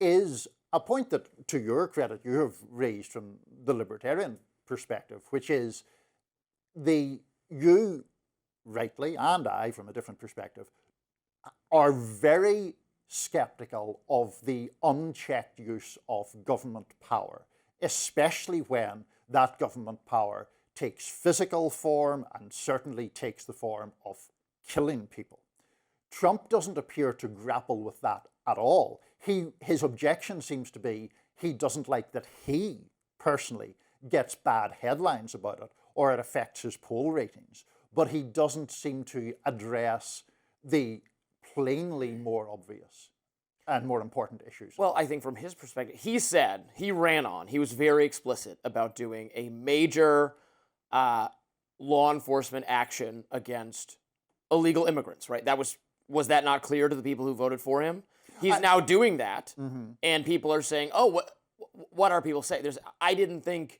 [SPEAKER 2] is a point that, to your credit, you have raised from the libertarian perspective, which is you rightly, and I from a different perspective, are very skeptical of the unchecked use of government power, especially when that government power takes physical form and certainly takes the form of killing people. Trump doesn't appear to grapple with that at all. His objection seems to be he doesn't like that he personally gets bad headlines about it, or it affects his poll ratings. But he doesn't seem to address the plainly more obvious and more important issues.
[SPEAKER 1] Well, I think from his perspective, he was very explicit about doing a major law enforcement action against illegal immigrants, right? Was that not clear to the people who voted for him? He's now doing that, and people are saying, oh, what are people saying? I didn't think...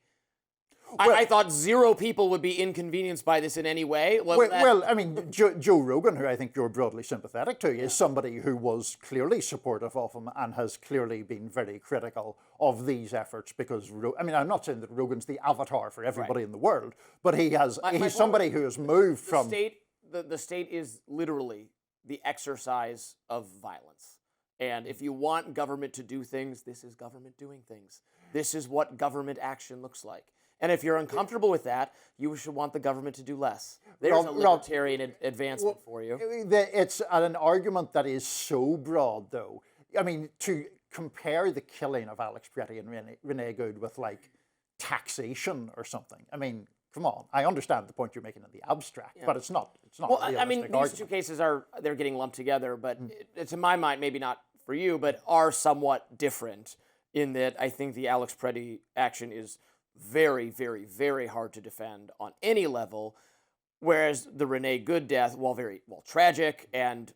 [SPEAKER 1] I thought zero people would be inconvenienced by this in any way.
[SPEAKER 2] Well, I mean, Joe Rogan, who I think you're broadly sympathetic to, is somebody who was clearly supportive of him and has clearly been very critical of these efforts because, I'm not saying that Rogan's the avatar for everybody in the world, but he's somebody who has moved from...
[SPEAKER 1] The state is literally the exercise of violence. And if you want government to do things, this is government doing things. This is what government action looks like. And if you're uncomfortable with that, you should want the government to do less. There's a libertarian advancement for you.
[SPEAKER 2] It's an argument that is so broad, though. I mean, to compare the killing of Alex Pretti and Renee Good with, like, taxation or something. I mean, come on. I understand the point you're making in the abstract, but it's not. Well, a realistic argument.
[SPEAKER 1] These two cases they're getting lumped together, but to my mind, maybe not for you, but are somewhat different in that I think the Alex Pretti action is very, very, very hard to defend on any level, whereas the Renee Good death, while tragic, and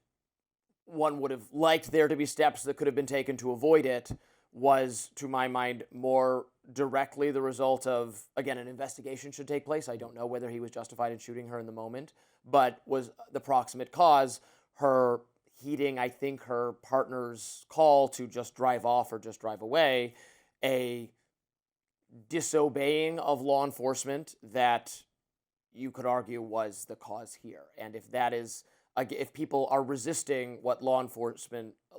[SPEAKER 1] one would have liked there to be steps that could have been taken to avoid it, was, to my mind, more directly the result of, again, an investigation should take place. I don't know whether he was justified in shooting her in the moment, but was the proximate cause her heeding, I think, her partner's call to just drive off or just drive away, a disobeying of law enforcement that you could argue was the cause here. And if that is if people are resisting what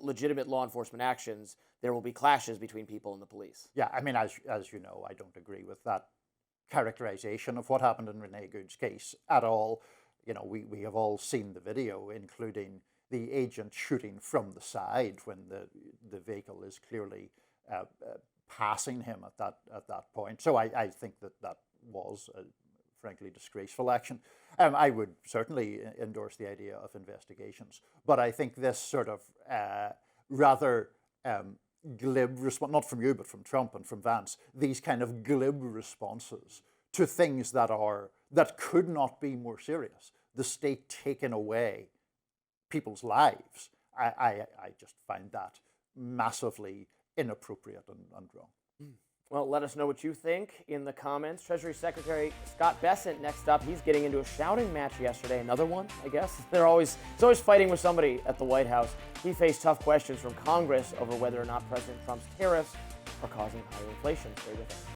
[SPEAKER 1] legitimate law enforcement actions, there will be clashes between people and the police.
[SPEAKER 2] Yeah, I mean, as you know, I don't agree with that characterization of what happened in Renee Good's case at all. You know, we have all seen the video, including the agent shooting from the side when the vehicle is clearly passing him at that point. So I think that was a frankly disgraceful action. I would certainly endorse the idea of investigations, but I think this sort of rather glib response, not from you, but from Trump and from Vance, these kind of glib responses to things that could not be more serious. The state taking away people's lives. I just find that massively inappropriate and wrong.
[SPEAKER 1] Well, let us know what you think in the comments. Treasury Secretary Scott Bessent next up. He's getting into a shouting match yesterday. Another one, I guess. He's always fighting with somebody at the White House. He faced tough questions from Congress over whether or not President Trump's tariffs are causing higher inflation. Stay with us.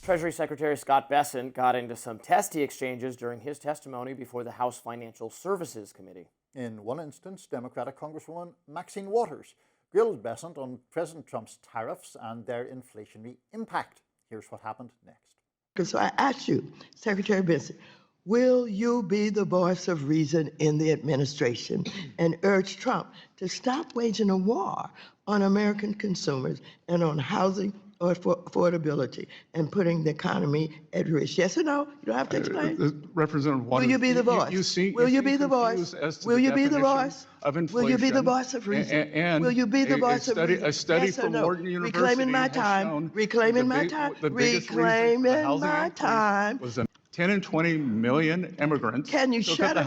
[SPEAKER 1] Treasury Secretary Scott Bessent got into some testy exchanges during his testimony before the House Financial Services Committee.
[SPEAKER 2] In one instance, Democratic Congresswoman Maxine Waters grilled Bessent on President Trump's tariffs and their inflationary impact. Here's what happened next.
[SPEAKER 8] So I ask you, Secretary Bessent, will you be the voice of reason in the administration and urge Trump to stop waging a war on American consumers and on housing or affordability and putting the economy at risk? Yes or no? You don't have to explain.
[SPEAKER 9] Representative Waters,
[SPEAKER 8] will you be the voice? Will you be the voice? Will you be the voice? Will you be the voice of reason? Will you be the voice of reason?
[SPEAKER 9] A study
[SPEAKER 8] yes
[SPEAKER 9] from
[SPEAKER 8] no?
[SPEAKER 9] Wharton University
[SPEAKER 8] reclaiming my time. Reclaiming my time. Reclaiming my time.
[SPEAKER 9] Was 10 and 20 million immigrants.
[SPEAKER 8] Can you
[SPEAKER 9] took
[SPEAKER 8] shut
[SPEAKER 9] up the
[SPEAKER 8] up?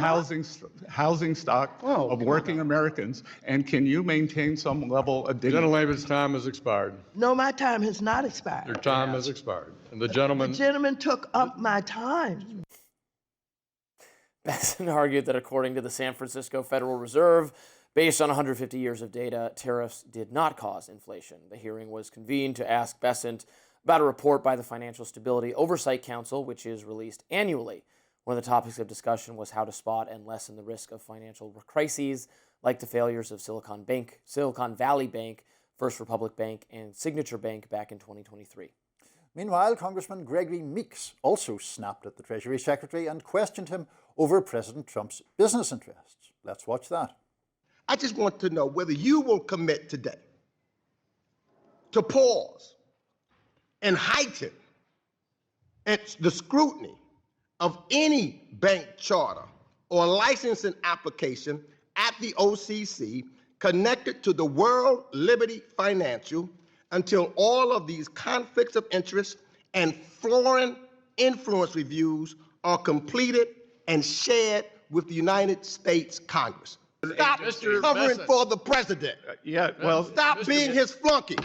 [SPEAKER 9] housing stock of working Americans, and can you maintain some level of dignity?
[SPEAKER 10] Gentleman's time has expired.
[SPEAKER 8] No, my time has not expired.
[SPEAKER 10] Your time has expired. And the gentleman
[SPEAKER 8] took up my time.
[SPEAKER 1] Bessent argued that according to the San Francisco Federal Reserve, based on 150 years of data, tariffs did not cause inflation. The hearing was convened to ask Bessent about a report by the Financial Stability Oversight Council, which is released annually. One of the topics of discussion was how to spot and lessen the risk of financial crises, like the failures of Silicon Valley Bank, First Republic Bank, and Signature Bank back in 2023.
[SPEAKER 2] Meanwhile, Congressman Gregory Meeks also snapped at the Treasury Secretary and questioned him over President Trump's business interests. Let's watch that.
[SPEAKER 11] I just want to know whether you will commit today to pause and heighten the scrutiny of any bank charter or licensing application at the OCC connected to the World Liberty Financial until all of these conflicts of interest and foreign influence reviews are completed and shared with the United States Congress. Stop covering for the president. Stop being his flunky.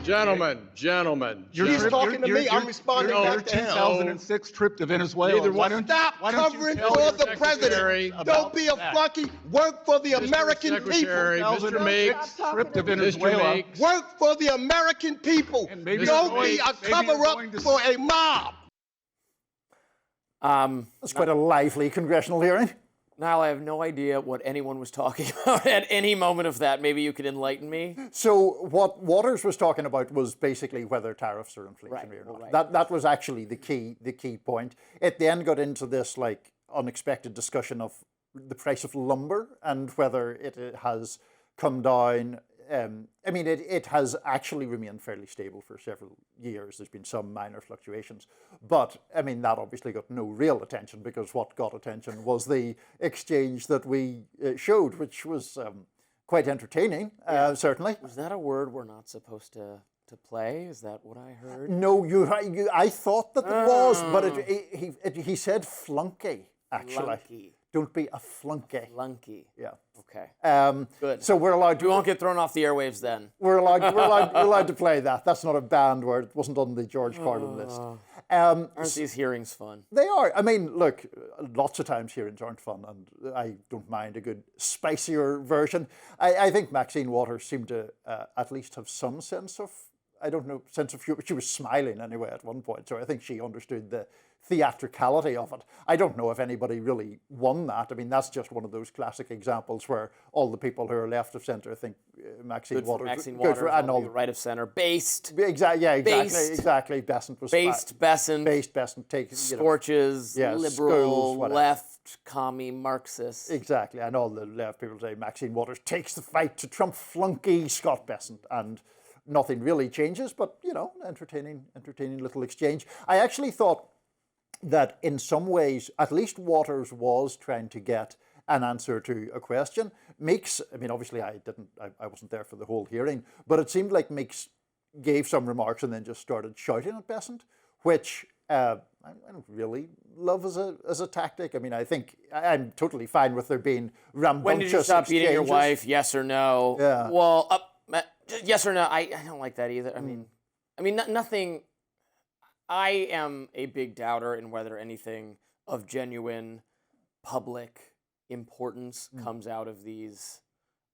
[SPEAKER 10] Gentlemen.
[SPEAKER 11] He's talking to me. I'm responding back to him.
[SPEAKER 9] 2006 trip to Venezuela.
[SPEAKER 11] Stop covering for the president. Don't be a flunky. Work for the American people.
[SPEAKER 10] Mr. Meeks.
[SPEAKER 9] Trip to Venezuela.
[SPEAKER 11] Work for the American people. Don't be a cover-up for a mob.
[SPEAKER 2] That's quite a lively congressional hearing.
[SPEAKER 1] Niall, I have no idea what anyone was talking about at any moment of that. Maybe you could enlighten me.
[SPEAKER 2] So what Waters was talking about was basically whether tariffs are inflationary or not.
[SPEAKER 1] Right.
[SPEAKER 2] That was actually the key point. It then got into this like unexpected discussion of the price of lumber and whether it has come down. I mean, it has actually remained fairly stable for several years. There's been some minor fluctuations. But, I mean, that obviously got no real attention because what got attention was the exchange that we showed, which was quite entertaining, certainly.
[SPEAKER 1] Was that a word we're not supposed to play? Is that what I heard?
[SPEAKER 2] No, I thought that it was, but he said flunky, actually.
[SPEAKER 1] Flunky.
[SPEAKER 2] Don't be a flunky.
[SPEAKER 1] Flunky.
[SPEAKER 2] Yeah.
[SPEAKER 1] Okay. Good.
[SPEAKER 2] So we're allowed.
[SPEAKER 1] We won't get thrown off the airwaves then.
[SPEAKER 2] We're allowed to play that. That's not a banned word. It wasn't on the George Carlin list.
[SPEAKER 1] Aren't these hearings fun?
[SPEAKER 2] They are. I mean, look, lots of times hearings aren't fun, and I don't mind a good spicier version. I think Maxine Waters seemed to at least have some sense of I don't know, sense of humor. She was smiling anyway at one point, so I think she understood the theatricality of it. I don't know if anybody really won that. I mean, that's just one of those classic examples where all the people who are left of centre think Maxine Waters,
[SPEAKER 1] and all the right of centre, based.
[SPEAKER 2] Exactly. Yeah, exactly. Bessent was
[SPEAKER 1] based. Bessent.
[SPEAKER 2] Based. Bessent.
[SPEAKER 1] Scorches. Liberal. Schools, left. Commie. Marxist.
[SPEAKER 2] Exactly. And all the left people say Maxine Waters takes the fight to Trump flunky Scott Bessent, and nothing really changes. But entertaining little exchange. I actually thought that in some ways, at least Waters was trying to get an answer to a question. Meeks, I mean, obviously I wasn't there for the whole hearing, but it seemed like Meeks gave some remarks and then just started shouting at Bessent, which I don't really love as a tactic. I mean, I think I'm totally fine with there being rambunctious
[SPEAKER 1] When did you stop beating your wife? Yes or no?
[SPEAKER 2] Yeah.
[SPEAKER 1] Well, yes or no? I don't like that either. I mean, nothing. I am a big doubter in whether anything of genuine public importance comes out of these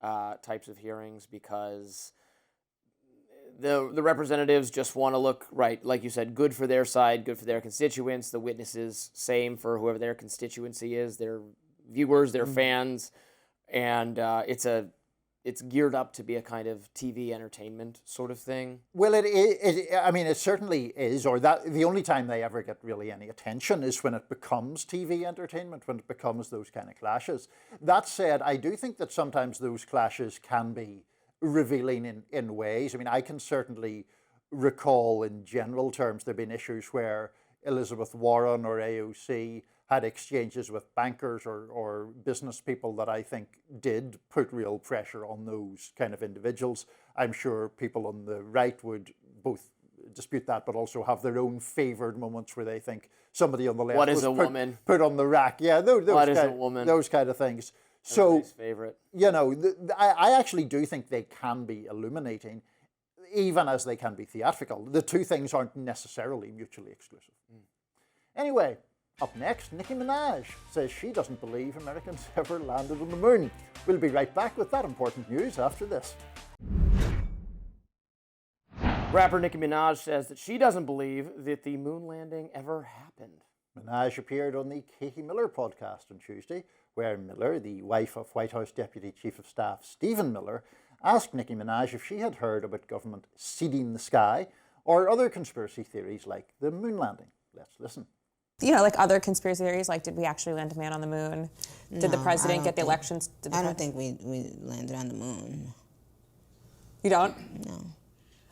[SPEAKER 1] types of hearings, because the representatives just want to look, right, like you said, good for their side, good for their constituents. The witnesses, same for whoever their constituency is, their viewers, their fans, and it's geared up to be a kind of TV entertainment sort of thing.
[SPEAKER 2] Well, I mean, it certainly is, or that the only time they ever get really any attention is when it becomes TV entertainment, when it becomes those kind of clashes. That said, I do think that sometimes those clashes can be revealing in ways. I mean, I can certainly recall in general terms there have been issues where Elizabeth Warren or AOC had exchanges with bankers or business people that I think did put real pressure on those kind of individuals. I'm sure people on the right would both dispute that, but also have their own favoured moments where they think somebody on the left
[SPEAKER 1] what is
[SPEAKER 2] was
[SPEAKER 1] a woman?
[SPEAKER 2] Put on the rack. Yeah,
[SPEAKER 1] what is a woman?
[SPEAKER 2] Those kind of things.
[SPEAKER 1] Everybody's favorite.
[SPEAKER 2] I actually do think they can be illuminating, even as they can be theatrical. The two things aren't necessarily mutually exclusive. Anyway, up next, Nicki Minaj says she doesn't believe Americans ever landed on the moon. We'll be right back with that important news after this.
[SPEAKER 1] Rapper Nicki Minaj says that she doesn't believe that the moon landing ever happened.
[SPEAKER 2] Minaj appeared on the Katie Miller podcast on Tuesday, where Miller, the wife of White House Deputy Chief of Staff Stephen Miller, asked Nicki Minaj if she had heard about government seeding the sky or other conspiracy theories like the moon landing. Let's listen.
[SPEAKER 12] Like other conspiracy theories, like did we actually land a man on the moon? Did the president get the elections?
[SPEAKER 13] I don't think we landed on the moon.
[SPEAKER 12] You don't?
[SPEAKER 13] No.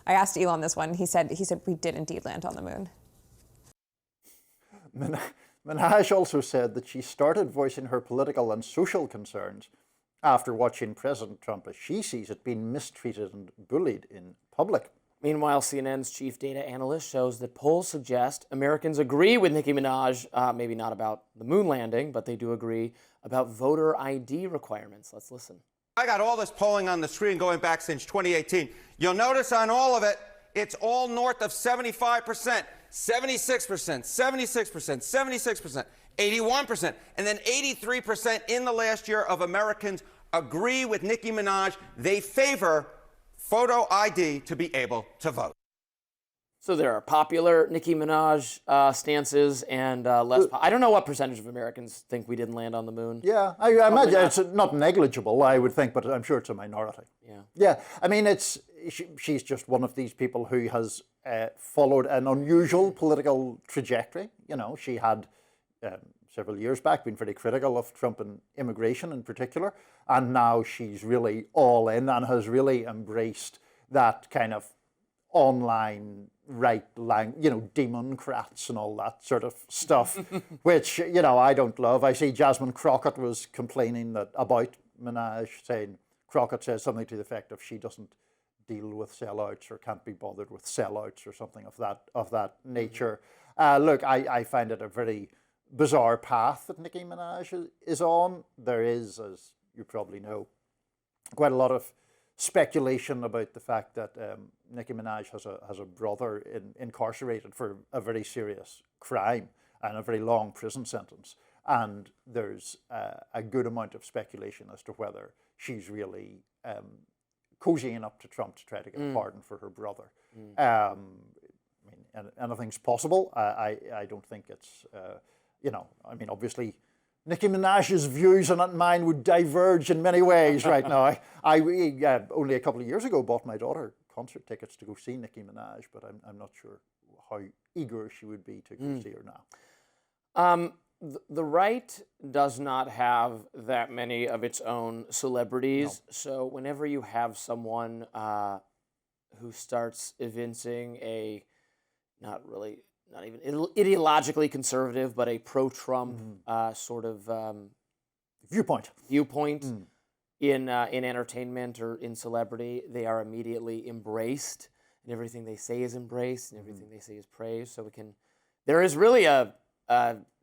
[SPEAKER 12] I asked Elon this one. He said we did indeed land on the moon.
[SPEAKER 2] Minaj also said that she started voicing her political and social concerns after watching President Trump, as she sees it, being mistreated and bullied in public.
[SPEAKER 1] Meanwhile, CNN's chief data analyst shows that polls suggest Americans agree with Nicki Minaj, maybe not about the moon landing, but they do agree about voter ID requirements. Let's listen.
[SPEAKER 14] I got all this polling on the screen going back since 2018. You'll notice on all of it, it's all north of 75%, 76%, 76%, 76%, 81%, and then 83% in the last year of Americans agree with Nicki Minaj. They favor photo ID to be able to vote.
[SPEAKER 1] So there are popular Nicki Minaj stances and less. I don't know what percentage of Americans think we didn't land on the moon.
[SPEAKER 2] Yeah, I imagine it's not negligible, I would think, but I'm sure it's a minority. Yeah. I mean, she's just one of these people who has followed an unusual political trajectory. She had several years back been very critical of Trump and immigration in particular, and now she's really all in and has really embraced that kind of online democrats and all that sort of stuff, which, I don't love. I see Jasmine Crockett was complaining about Minaj, saying Crockett says something to the effect of she doesn't deal with sellouts or can't be bothered with sellouts or something of that nature. Look, I find it a very bizarre path that Nicki Minaj is on. There is, as you probably know, quite a lot of speculation about the fact that Nicki Minaj has a brother incarcerated for a very serious crime and a very long prison sentence. And there's a good amount of speculation as to whether she's really cozying up to Trump to try to get a pardon for her brother. I mean, anything's possible. I don't think it's, I mean, obviously, Nicki Minaj's views and mine would diverge in many ways right now. I only a couple of years ago bought my daughter concert tickets to go see Nicki Minaj, but I'm not sure how eager she would be to go see her now.
[SPEAKER 1] The right does not have that many of its own celebrities, so whenever you have someone who starts evincing a not even ideologically conservative, but a pro-Trump sort of
[SPEAKER 2] viewpoint
[SPEAKER 1] in entertainment or in celebrity, they are immediately embraced, and everything they say is embraced, and everything they say is praised. So there is really a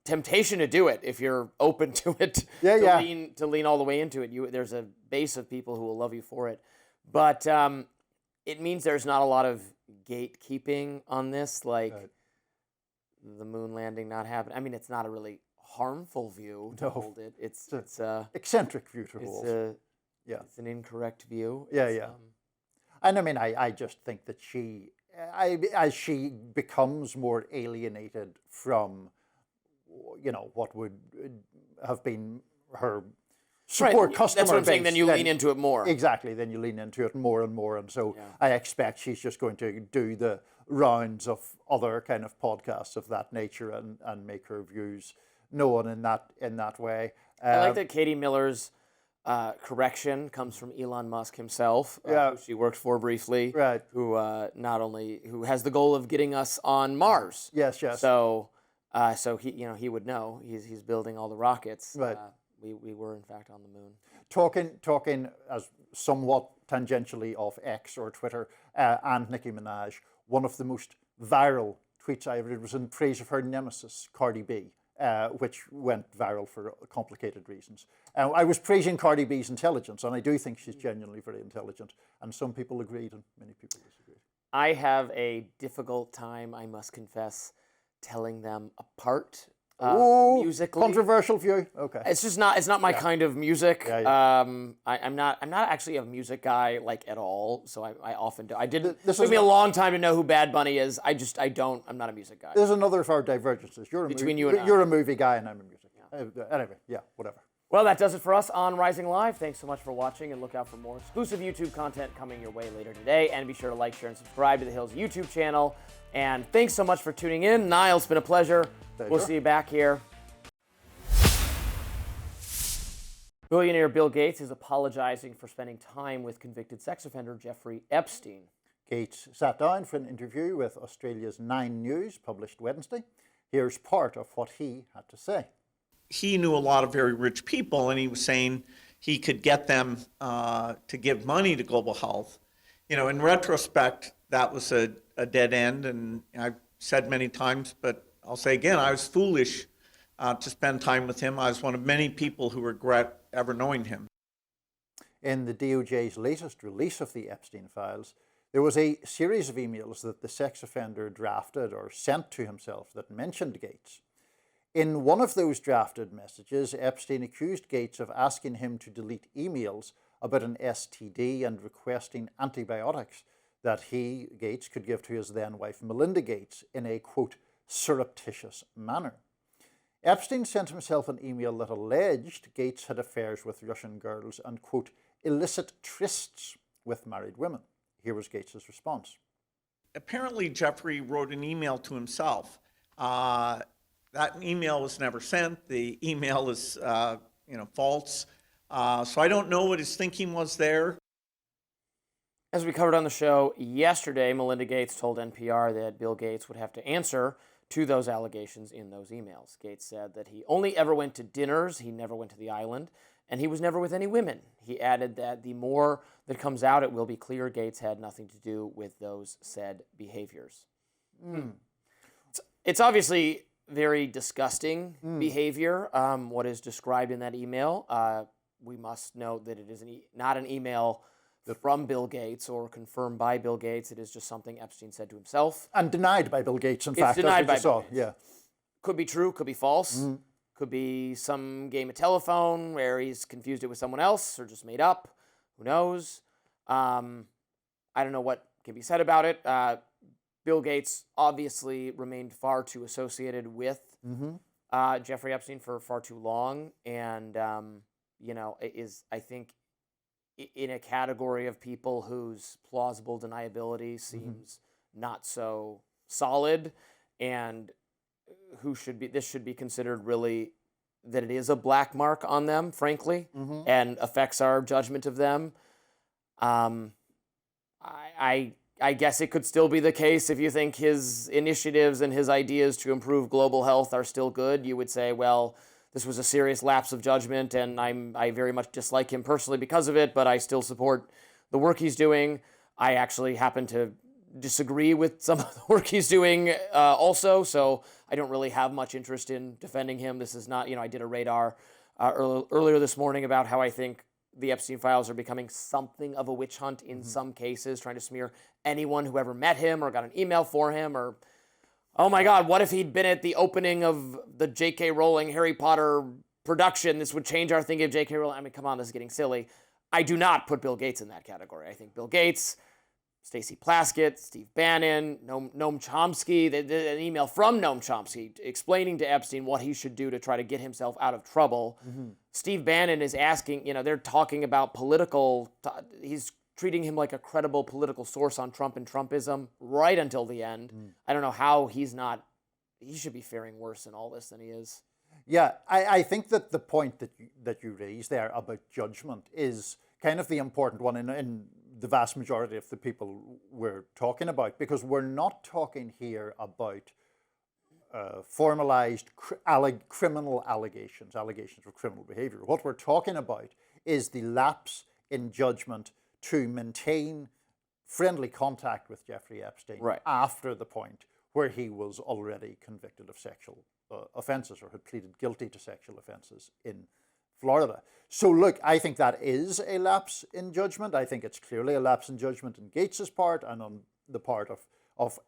[SPEAKER 1] temptation to do it if you're open to it. To lean all the way into it. There's a base of people who will love you for it, but it means there's not a lot of gatekeeping on this, like the moon landing not happening. I mean, it's not a really harmful view to hold it. It's
[SPEAKER 2] eccentric view to hold.
[SPEAKER 1] It's an incorrect view.
[SPEAKER 2] And I mean, I just think that as she becomes more alienated from, what would have been her support customer
[SPEAKER 1] That's what I'm saying.
[SPEAKER 2] base,
[SPEAKER 1] Then you lean into it more.
[SPEAKER 2] Exactly. Then you lean into it more and more. And so I expect she's just going to do the rounds of other kind of podcasts of that nature and make her views known in that way.
[SPEAKER 1] I like that Katie Miller's correction comes from Elon Musk himself, who she worked for briefly, who who has the goal of getting us on Mars.
[SPEAKER 2] Yes.
[SPEAKER 1] So he would know. He's building all the rockets.
[SPEAKER 2] Right.
[SPEAKER 1] We were in fact on the moon.
[SPEAKER 2] Talking as somewhat tangentially of X or Twitter and Nicki Minaj, one of the most viral tweets I ever did was in praise of her nemesis, Cardi B, which went viral for complicated reasons. I was praising Cardi B's intelligence, and I do think she's genuinely very intelligent, and some people agreed and many people disagreed.
[SPEAKER 1] I have a difficult time, I must confess, telling them apart. Musically,
[SPEAKER 2] controversial view. Okay,
[SPEAKER 1] it's not my kind of music. I'm not actually a music guy at all. So I often do. It took me a long time to know who Bad Bunny is. I'm not a music guy.
[SPEAKER 2] There's another of our divergences. You're a movie guy and I'm a music guy. Anyway, whatever.
[SPEAKER 1] Well, that does it for us on Rising Live. Thanks so much for watching, and look out for more exclusive YouTube content coming your way later today. And be sure to like, share, and subscribe to The Hill's YouTube channel. And thanks so much for tuning in. Niall, it's been a pleasure. We'll see you back here. Billionaire Bill Gates is apologizing for spending time with convicted sex offender Jeffrey Epstein.
[SPEAKER 2] Gates sat down for an interview with Australia's 9 News, published Wednesday. Here's part of what he had to say.
[SPEAKER 15] He knew a lot of very rich people, and he was saying he could get them to give money to global health. In retrospect, that was a dead end, and I've said many times, but I'll say again, I was foolish to spend time with him. I was one of many people who regret ever knowing him.
[SPEAKER 2] In the DOJ's latest release of the Epstein files, there was a series of emails that the sex offender drafted or sent to himself that mentioned Gates. In one of those drafted messages, Epstein accused Gates of asking him to delete emails about an STD and requesting antibiotics that he, Gates, could give to his then-wife Melinda Gates in a, quote, surreptitious manner. Epstein sent himself an email that alleged Gates had affairs with Russian girls and, quote, illicit trysts with married women. Here was Gates' response.
[SPEAKER 15] Apparently, Jeffrey wrote an email to himself. That email was never sent. The email is, false. So I don't know what his thinking was there.
[SPEAKER 1] As we covered on the show yesterday, Melinda Gates told NPR that Bill Gates would have to answer to those allegations in those emails. Gates said that he only ever went to dinners, he never went to the island, and he was never with any women. He added that the more that comes out, it will be clear Gates had nothing to do with those said behaviors. It's obviously very disgusting behavior, what is described in that email. We must note that it is not an email from Bill Gates or confirmed by Bill Gates. It is just something Epstein said to himself.
[SPEAKER 2] And denied by Bill Gates, in fact.
[SPEAKER 1] It's denied by Bill Gates.
[SPEAKER 2] Yeah.
[SPEAKER 1] Could be true, could be false. Could be some game of telephone where he's confused it with someone else or just made up. Who knows? I don't know what can be said about it. Bill Gates obviously remained far too associated with Jeffrey Epstein for far too long, and is, I think, in a category of people whose plausible deniability seems not so solid, and this should be considered really that it is a black mark on them, frankly, and affects our judgment of them. I guess it could still be the case if you think his initiatives and his ideas to improve global health are still good. You would say, well, this was a serious lapse of judgment, and I very much dislike him personally because of it, but I still support the work he's doing. I actually happen to disagree with some of the work he's doing also, so I don't really have much interest in defending him. This is not, I did a radar earlier this morning about how I think the Epstein files are becoming something of a witch hunt in some cases, trying to smear anyone who ever met him or got an email for him, or, oh my God, what if he'd been at the opening of the JK Rowling Harry Potter production? This would change our thinking of JK Rowling. I mean, come on, this is getting silly. I do not put Bill Gates in that category. I think Bill Gates, Stacey Plaskett, Steve Bannon, Noam Chomsky, an email from Noam Chomsky explaining to Epstein what he should do to try to get himself out of trouble. Steve Bannon is asking, they're talking about he's treating him like a credible political source on Trump and Trumpism right until the end. I don't know how he should be faring worse in all this than he is.
[SPEAKER 2] Yeah, I think that the point that you raised there about judgment is kind of the important one in the vast majority of the people we're talking about, because we're not talking here about formalized criminal allegations of criminal behavior. What we're talking about is the lapse in judgment to maintain friendly contact with Jeffrey Epstein after the point where he was already convicted of sexual offenses or had pleaded guilty to sexual offenses in Florida. So look, I think that is a lapse in judgment. I think it's clearly a lapse in judgment on Gates's part and on the part of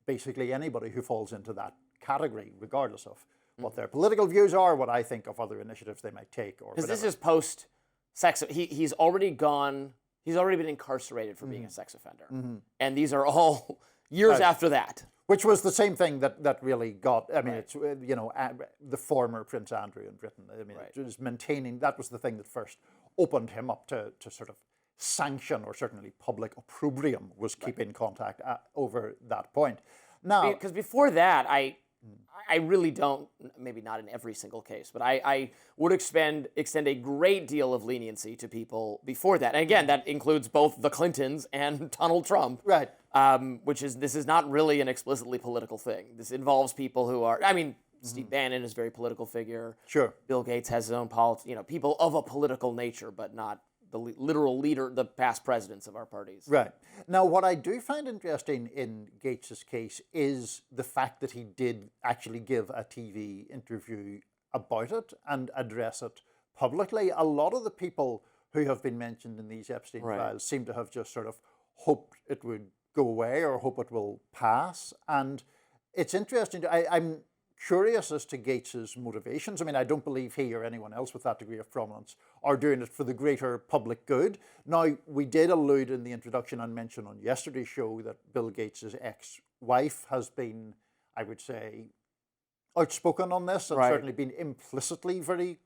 [SPEAKER 2] basically anybody who falls into that category, regardless of what their political views are, what I think of other initiatives they might take, or
[SPEAKER 1] because this is post-sex. He's already been incarcerated for being a sex offender, and these are all years after that.
[SPEAKER 2] Which was the same thing that really got, it's, the former Prince Andrew in Britain. It was maintaining, that was the thing that first opened him up to sort of sanction, or certainly public opprobrium, was keeping contact over that point. Now,
[SPEAKER 1] because before that, I really don't, maybe not in every single case, but I would extend a great deal of leniency to people before that. And again, that includes both the Clintons and Donald Trump.
[SPEAKER 2] Right.
[SPEAKER 1] This is not really an explicitly political thing. This involves people who are, Steve Bannon is a very political figure.
[SPEAKER 2] Sure.
[SPEAKER 1] Bill Gates has his own people of a political nature, but not the literal leader, the past presidents of our parties.
[SPEAKER 2] Right. Now, what I do find interesting in Gates's case is the fact that he did actually give a TV interview about it and address it publicly. A lot of the people who have been mentioned in these Epstein files seem to have just sort of hoped it would go away or hope it will pass. And it's interesting. I'm curious as to Gates's motivations. I don't believe he or anyone else with that degree of prominence are doing it for the greater public good. Now, we did allude in the introduction and mention on yesterday's show that Bill Gates's ex-wife has been, I would say, outspoken on this and certainly been implicitly pretty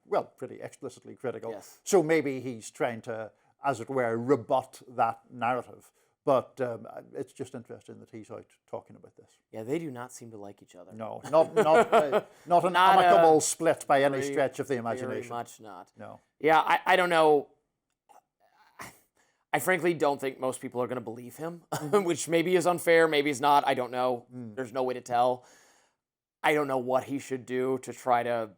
[SPEAKER 2] explicitly critical.
[SPEAKER 1] Yes.
[SPEAKER 2] So maybe he's trying to, as it were, rebut that narrative. But it's just interesting that he's out talking about this.
[SPEAKER 1] Yeah, they do not seem to like each other.
[SPEAKER 2] No, not an amicable split by any stretch of the imagination.
[SPEAKER 1] Very much not.
[SPEAKER 2] No.
[SPEAKER 1] Yeah, I don't know. I frankly don't think most people are going to believe him, which maybe is unfair, maybe is not. I don't know. There's no way to tell. I don't know what he should do to try to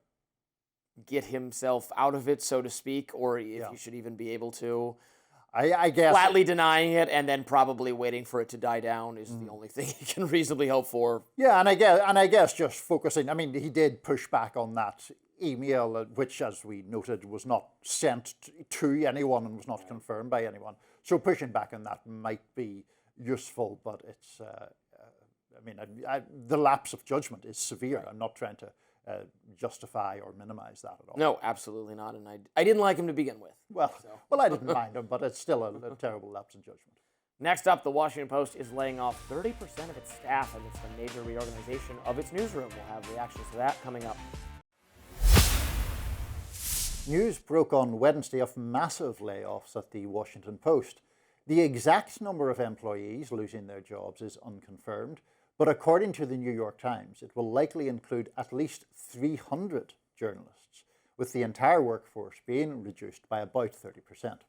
[SPEAKER 1] get himself out of it, so to speak, or if he should even be able to.
[SPEAKER 2] I guess
[SPEAKER 1] flatly denying it and then probably waiting for it to die down is the only thing he can reasonably hope for.
[SPEAKER 2] Yeah, and I guess just focusing. He did push back on that email, which, as we noted, was not sent to anyone and was not confirmed by anyone. So pushing back on that might be useful, but it's. The lapse of judgment is severe. I'm not trying to justify or minimize that at all.
[SPEAKER 1] No, absolutely not. And I didn't like him to begin with.
[SPEAKER 2] Well, I didn't mind him, but it's still a terrible lapse in judgment.
[SPEAKER 1] Next up, the Washington Post is laying off 30% of its staff amidst a major reorganization of its newsroom. We'll have reactions to that coming up.
[SPEAKER 2] News broke on Wednesday of massive layoffs at the Washington Post. The exact number of employees losing their jobs is unconfirmed, but according to the New York Times, it will likely include at least 300 journalists, with the entire workforce being reduced by about 30%.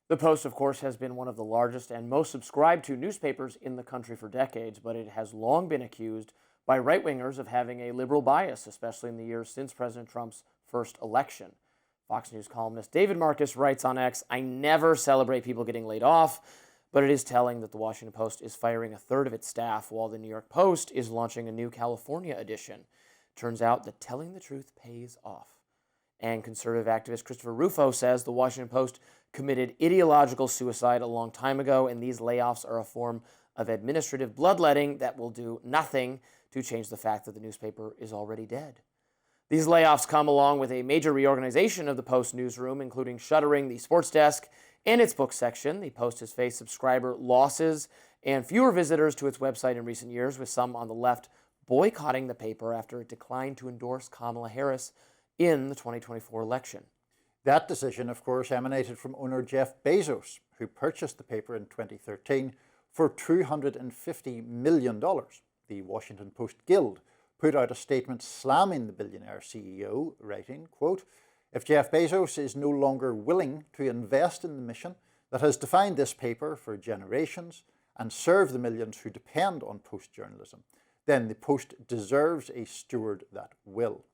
[SPEAKER 1] The Post, of course, has been one of the largest and most subscribed to newspapers in the country for decades, but it has long been accused by right-wingers of having a liberal bias, especially in the years since President Trump's first election. Fox News columnist David Marcus writes on X, "I never celebrate people getting laid off, but it is telling that the Washington Post is firing a third of its staff while the New York Post is launching a new California edition. Turns out that telling the truth pays off." And conservative activist Christopher Rufo says the Washington Post committed ideological suicide a long time ago, and these layoffs are a form of administrative bloodletting that will do nothing to change the fact that the newspaper is already dead. These layoffs come along with a major reorganization of the Post newsroom, including shuttering the sports desk and its book section. The Post has faced subscriber losses and fewer visitors to its website in recent years, with some on the left boycotting the paper after it declined to endorse Kamala Harris in the 2024 election.
[SPEAKER 2] That decision, of course, emanated from owner Jeff Bezos, who purchased the paper in 2013 for $250 million. The Washington Post Guild put out a statement slamming the billionaire CEO, writing, quote, "If Jeff Bezos is no longer willing to invest in the mission that has defined this paper for generations and serve the millions who depend on Post journalism, then the Post deserves a steward that will."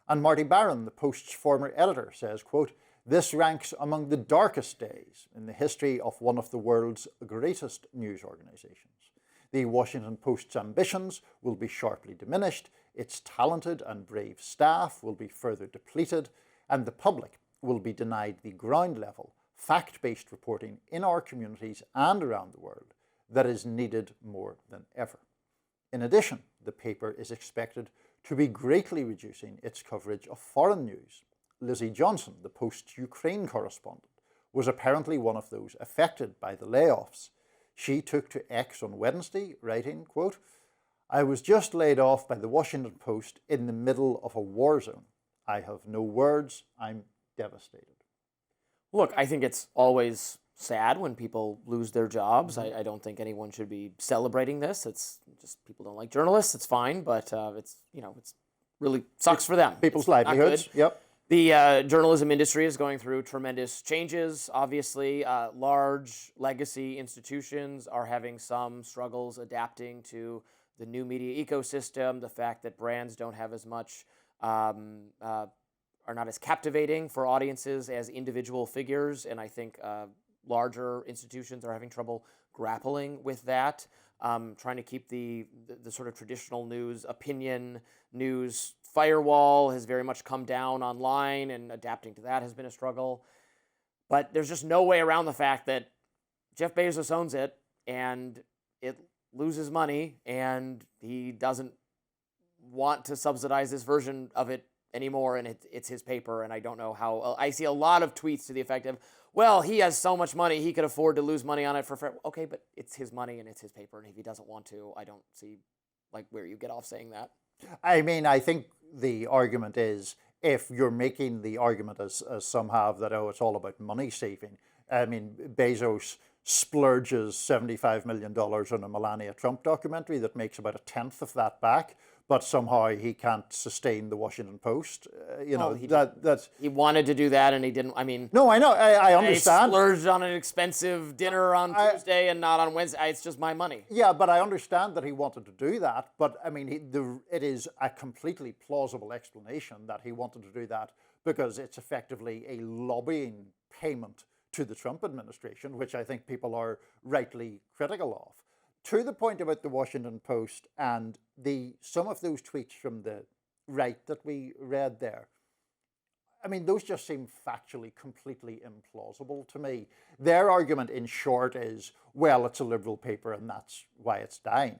[SPEAKER 2] And Marty Barron, the Post's former editor, says, quote, "This ranks among the darkest days in the history of one of the world's greatest news organizations. The Washington Post's ambitions will be sharply diminished, its talented and brave staff will be further depleted, and the public will be denied the ground-level, fact-based reporting in our communities and around the world that is needed more than ever." In addition, the paper is expected to be greatly reducing its coverage of foreign news. Lizzie Johnson, the Post's Ukraine correspondent, was apparently one of those affected by the layoffs. She took to X on Wednesday, writing, quote, "I was just laid off by the Washington Post in the middle of a war zone. I have no words. I'm devastated."
[SPEAKER 1] Look, I think it's always sad when people lose their jobs. I don't think anyone should be celebrating this. It's just people don't like journalists. It's fine, but it's really sucks for them.
[SPEAKER 2] People's livelihoods. Yep.
[SPEAKER 1] The journalism industry is going through tremendous changes. Obviously, large legacy institutions are having some struggles adapting to the new media ecosystem. The fact that brands don't have as much, are not as captivating for audiences as individual figures, and I think larger institutions are having trouble grappling with that. Trying to keep the sort of traditional news, opinion news firewall has very much come down online, and adapting to that has been a struggle. But there's just no way around the fact that Jeff Bezos owns it, and it loses money, and he doesn't want to subsidize this version of it anymore, and it's his paper, and I don't know how. I see a lot of tweets to the effect of, well, he has so much money, he could afford to lose money on it for free. Okay, but it's his money and it's his paper, and if he doesn't want to, I don't see where you get off saying that.
[SPEAKER 2] I mean, I think the argument is, if you're making the argument as some have that, oh, it's all about money saving. I mean, Bezos splurges $75 million on a Melania Trump documentary that makes about 1/10 of that back, but somehow he can't sustain the Washington Post.
[SPEAKER 1] He wanted to do that, and he didn't. I mean,
[SPEAKER 2] no, I know. I understand.
[SPEAKER 1] He splurged on an expensive dinner on Tuesday and not on Wednesday. It's just my money.
[SPEAKER 2] Yeah, but I understand that he wanted to do that. But I mean, it is a completely plausible explanation that he wanted to do that because it's effectively a lobbying payment to the Trump administration, which I think people are rightly critical of. To the point about the Washington Post and some of those tweets from the right that we read there, I mean, those just seem factually completely implausible to me. Their argument, in short, is, well, it's a liberal paper and that's why it's dying.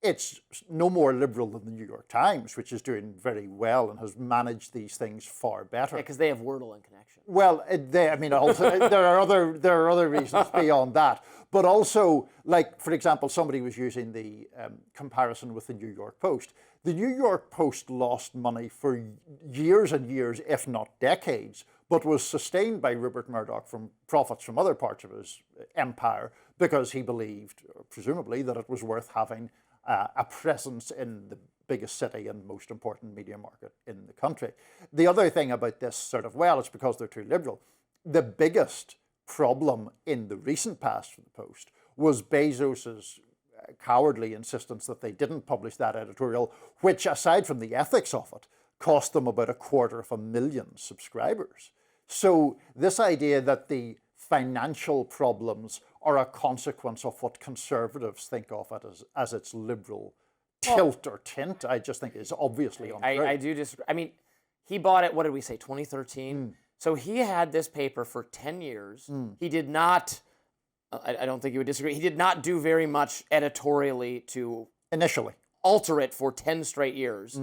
[SPEAKER 2] it's no more liberal than the New York Times, which is doing very well and has managed these things far better.
[SPEAKER 1] Yeah, because they have Wordle in connection.
[SPEAKER 2] Well, I mean, also, there are other reasons beyond that. But also, like, for example, somebody was using the comparison with the New York Post. The New York Post lost money for years and years, if not decades, but was sustained by Rupert Murdoch from profits from other parts of his empire because he believed, presumably, that it was worth having a presence in the biggest city and most important media market in the country. The other thing about this sort of, well, it's because they're too liberal. The biggest problem in the recent past for the Post was Bezos's cowardly insistence that they didn't publish that editorial, which, aside from the ethics of it, cost them about 250,000 subscribers. So this idea that the financial problems are a consequence of what conservatives think of it as its liberal tilt or tint, I just think is obviously untrue.
[SPEAKER 1] I do disagree. I mean, he bought it, what did we say, 2013? So he had this paper for 10 years. He did not, I don't think you would disagree, he did not do very much editorially to
[SPEAKER 2] initially
[SPEAKER 1] alter it for 10 straight years.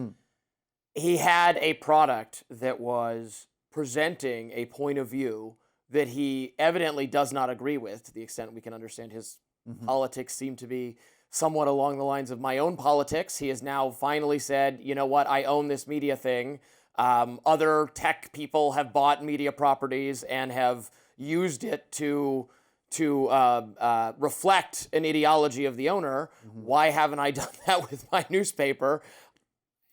[SPEAKER 1] He had a product that was presenting a point of view that he evidently does not agree with, to the extent we can understand his politics seem to be somewhat along the lines of my own politics. He has now finally said, you know what, I own this media thing. Other tech people have bought media properties and have used it to reflect an ideology of the owner. Why haven't I done that with my newspaper?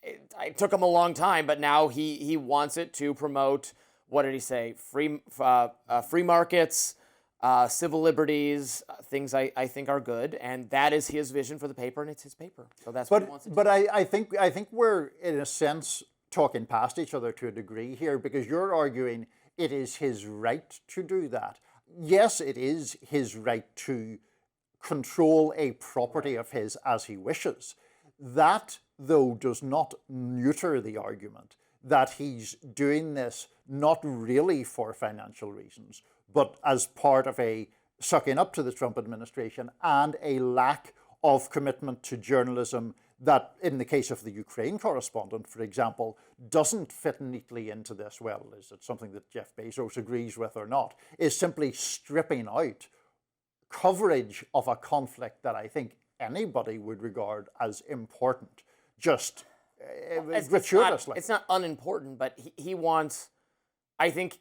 [SPEAKER 1] It took him a long time, but now he wants it to promote, what did he say? Free markets, civil liberties, things I think are good, and that is his vision for the paper, and it's his paper. So that's what he wants to do.
[SPEAKER 2] But I think we're, in a sense, talking past each other to a degree here, because you're arguing it is his right to do that. Yes, it is his right to control a property of his as he wishes. That, though, does not neuter the argument that he's doing this not really for financial reasons, but as part of a sucking up to the Trump administration and a lack of commitment to journalism that, in the case of the Ukraine correspondent, for example, doesn't fit neatly into this. Well, is it something that Jeff Bezos agrees with or not? Is simply stripping out coverage of a conflict that I think anybody would regard as important, just gratuitously.
[SPEAKER 1] It's not unimportant, but he wants, I think,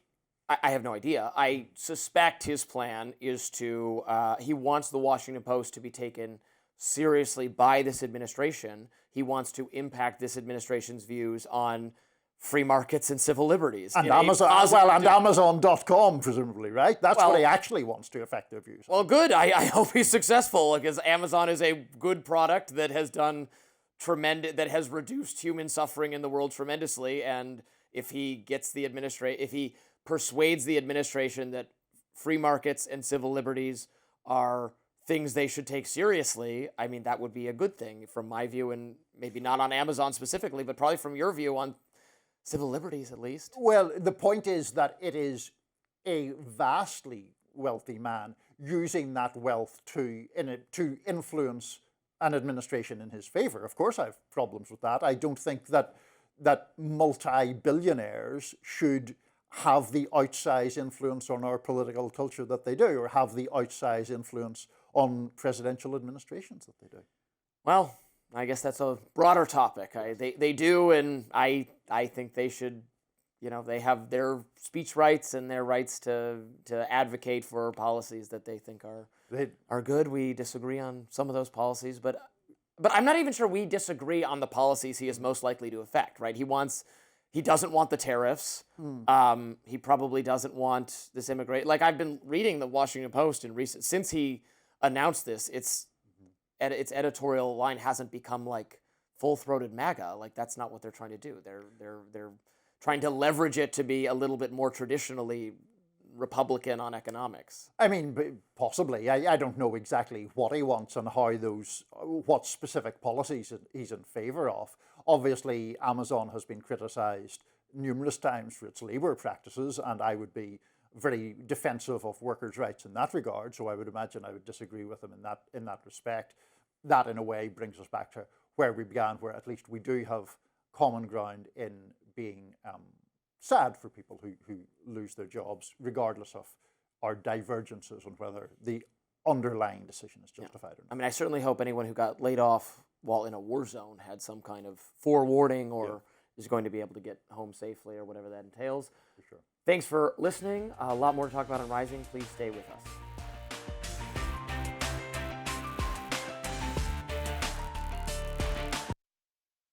[SPEAKER 1] I have no idea. I suspect his plan is to, he wants the Washington Post to be taken seriously by this administration. He wants to impact this administration's views on free markets and civil liberties.
[SPEAKER 2] And Amazon, and Amazon.com, presumably, right? That's what he actually wants to affect their views.
[SPEAKER 1] Well, good. I hope he's successful, because Amazon is a good product that has done that has reduced human suffering in the world tremendously. And if he gets if he persuades the administration that free markets and civil liberties are things they should take seriously, I mean, that would be a good thing from my view, and maybe not on Amazon specifically, but probably from your view on civil liberties at least.
[SPEAKER 2] Well, the point is that it is a vastly wealthy man using that wealth to influence an administration in his favor. Of course, I have problems with that. I don't think that multi-billionaires should have the outsized influence on our political culture that they do, or have the outsized influence on presidential administrations that they do.
[SPEAKER 1] Well, I guess that's a broader topic. They do, and I think they should, they have their speech rights and their rights to advocate for policies that they think are good. We disagree on some of those policies, but I'm not even sure we disagree on the policies he is most likely to affect, right? He doesn't want the tariffs. He probably doesn't want this immigrant. Like, I've been reading the Washington Post since he announced this, its editorial line hasn't become like full-throated MAGA. Like, that's not what they're trying to do. They're trying to leverage it to be a little bit more traditionally Republican on economics.
[SPEAKER 2] I mean, possibly. I don't know exactly what he wants and what specific policies he's in favor of. Obviously, Amazon has been criticized numerous times for its labor practices, and I would be very defensive of workers' rights in that regard, so I would imagine I would disagree with him in that respect. that in a way brings us back to where we began, where at least we do have common ground in being sad for people who lose their jobs, regardless of our divergences on whether the underlying decision is justified or not.
[SPEAKER 1] I mean, I certainly hope anyone who got laid off while in a war zone had some kind of forewarning or is going to be able to get home safely or whatever that entails.
[SPEAKER 2] For sure.
[SPEAKER 1] Thanks for listening. A lot more to talk about on Rising. Please stay with us.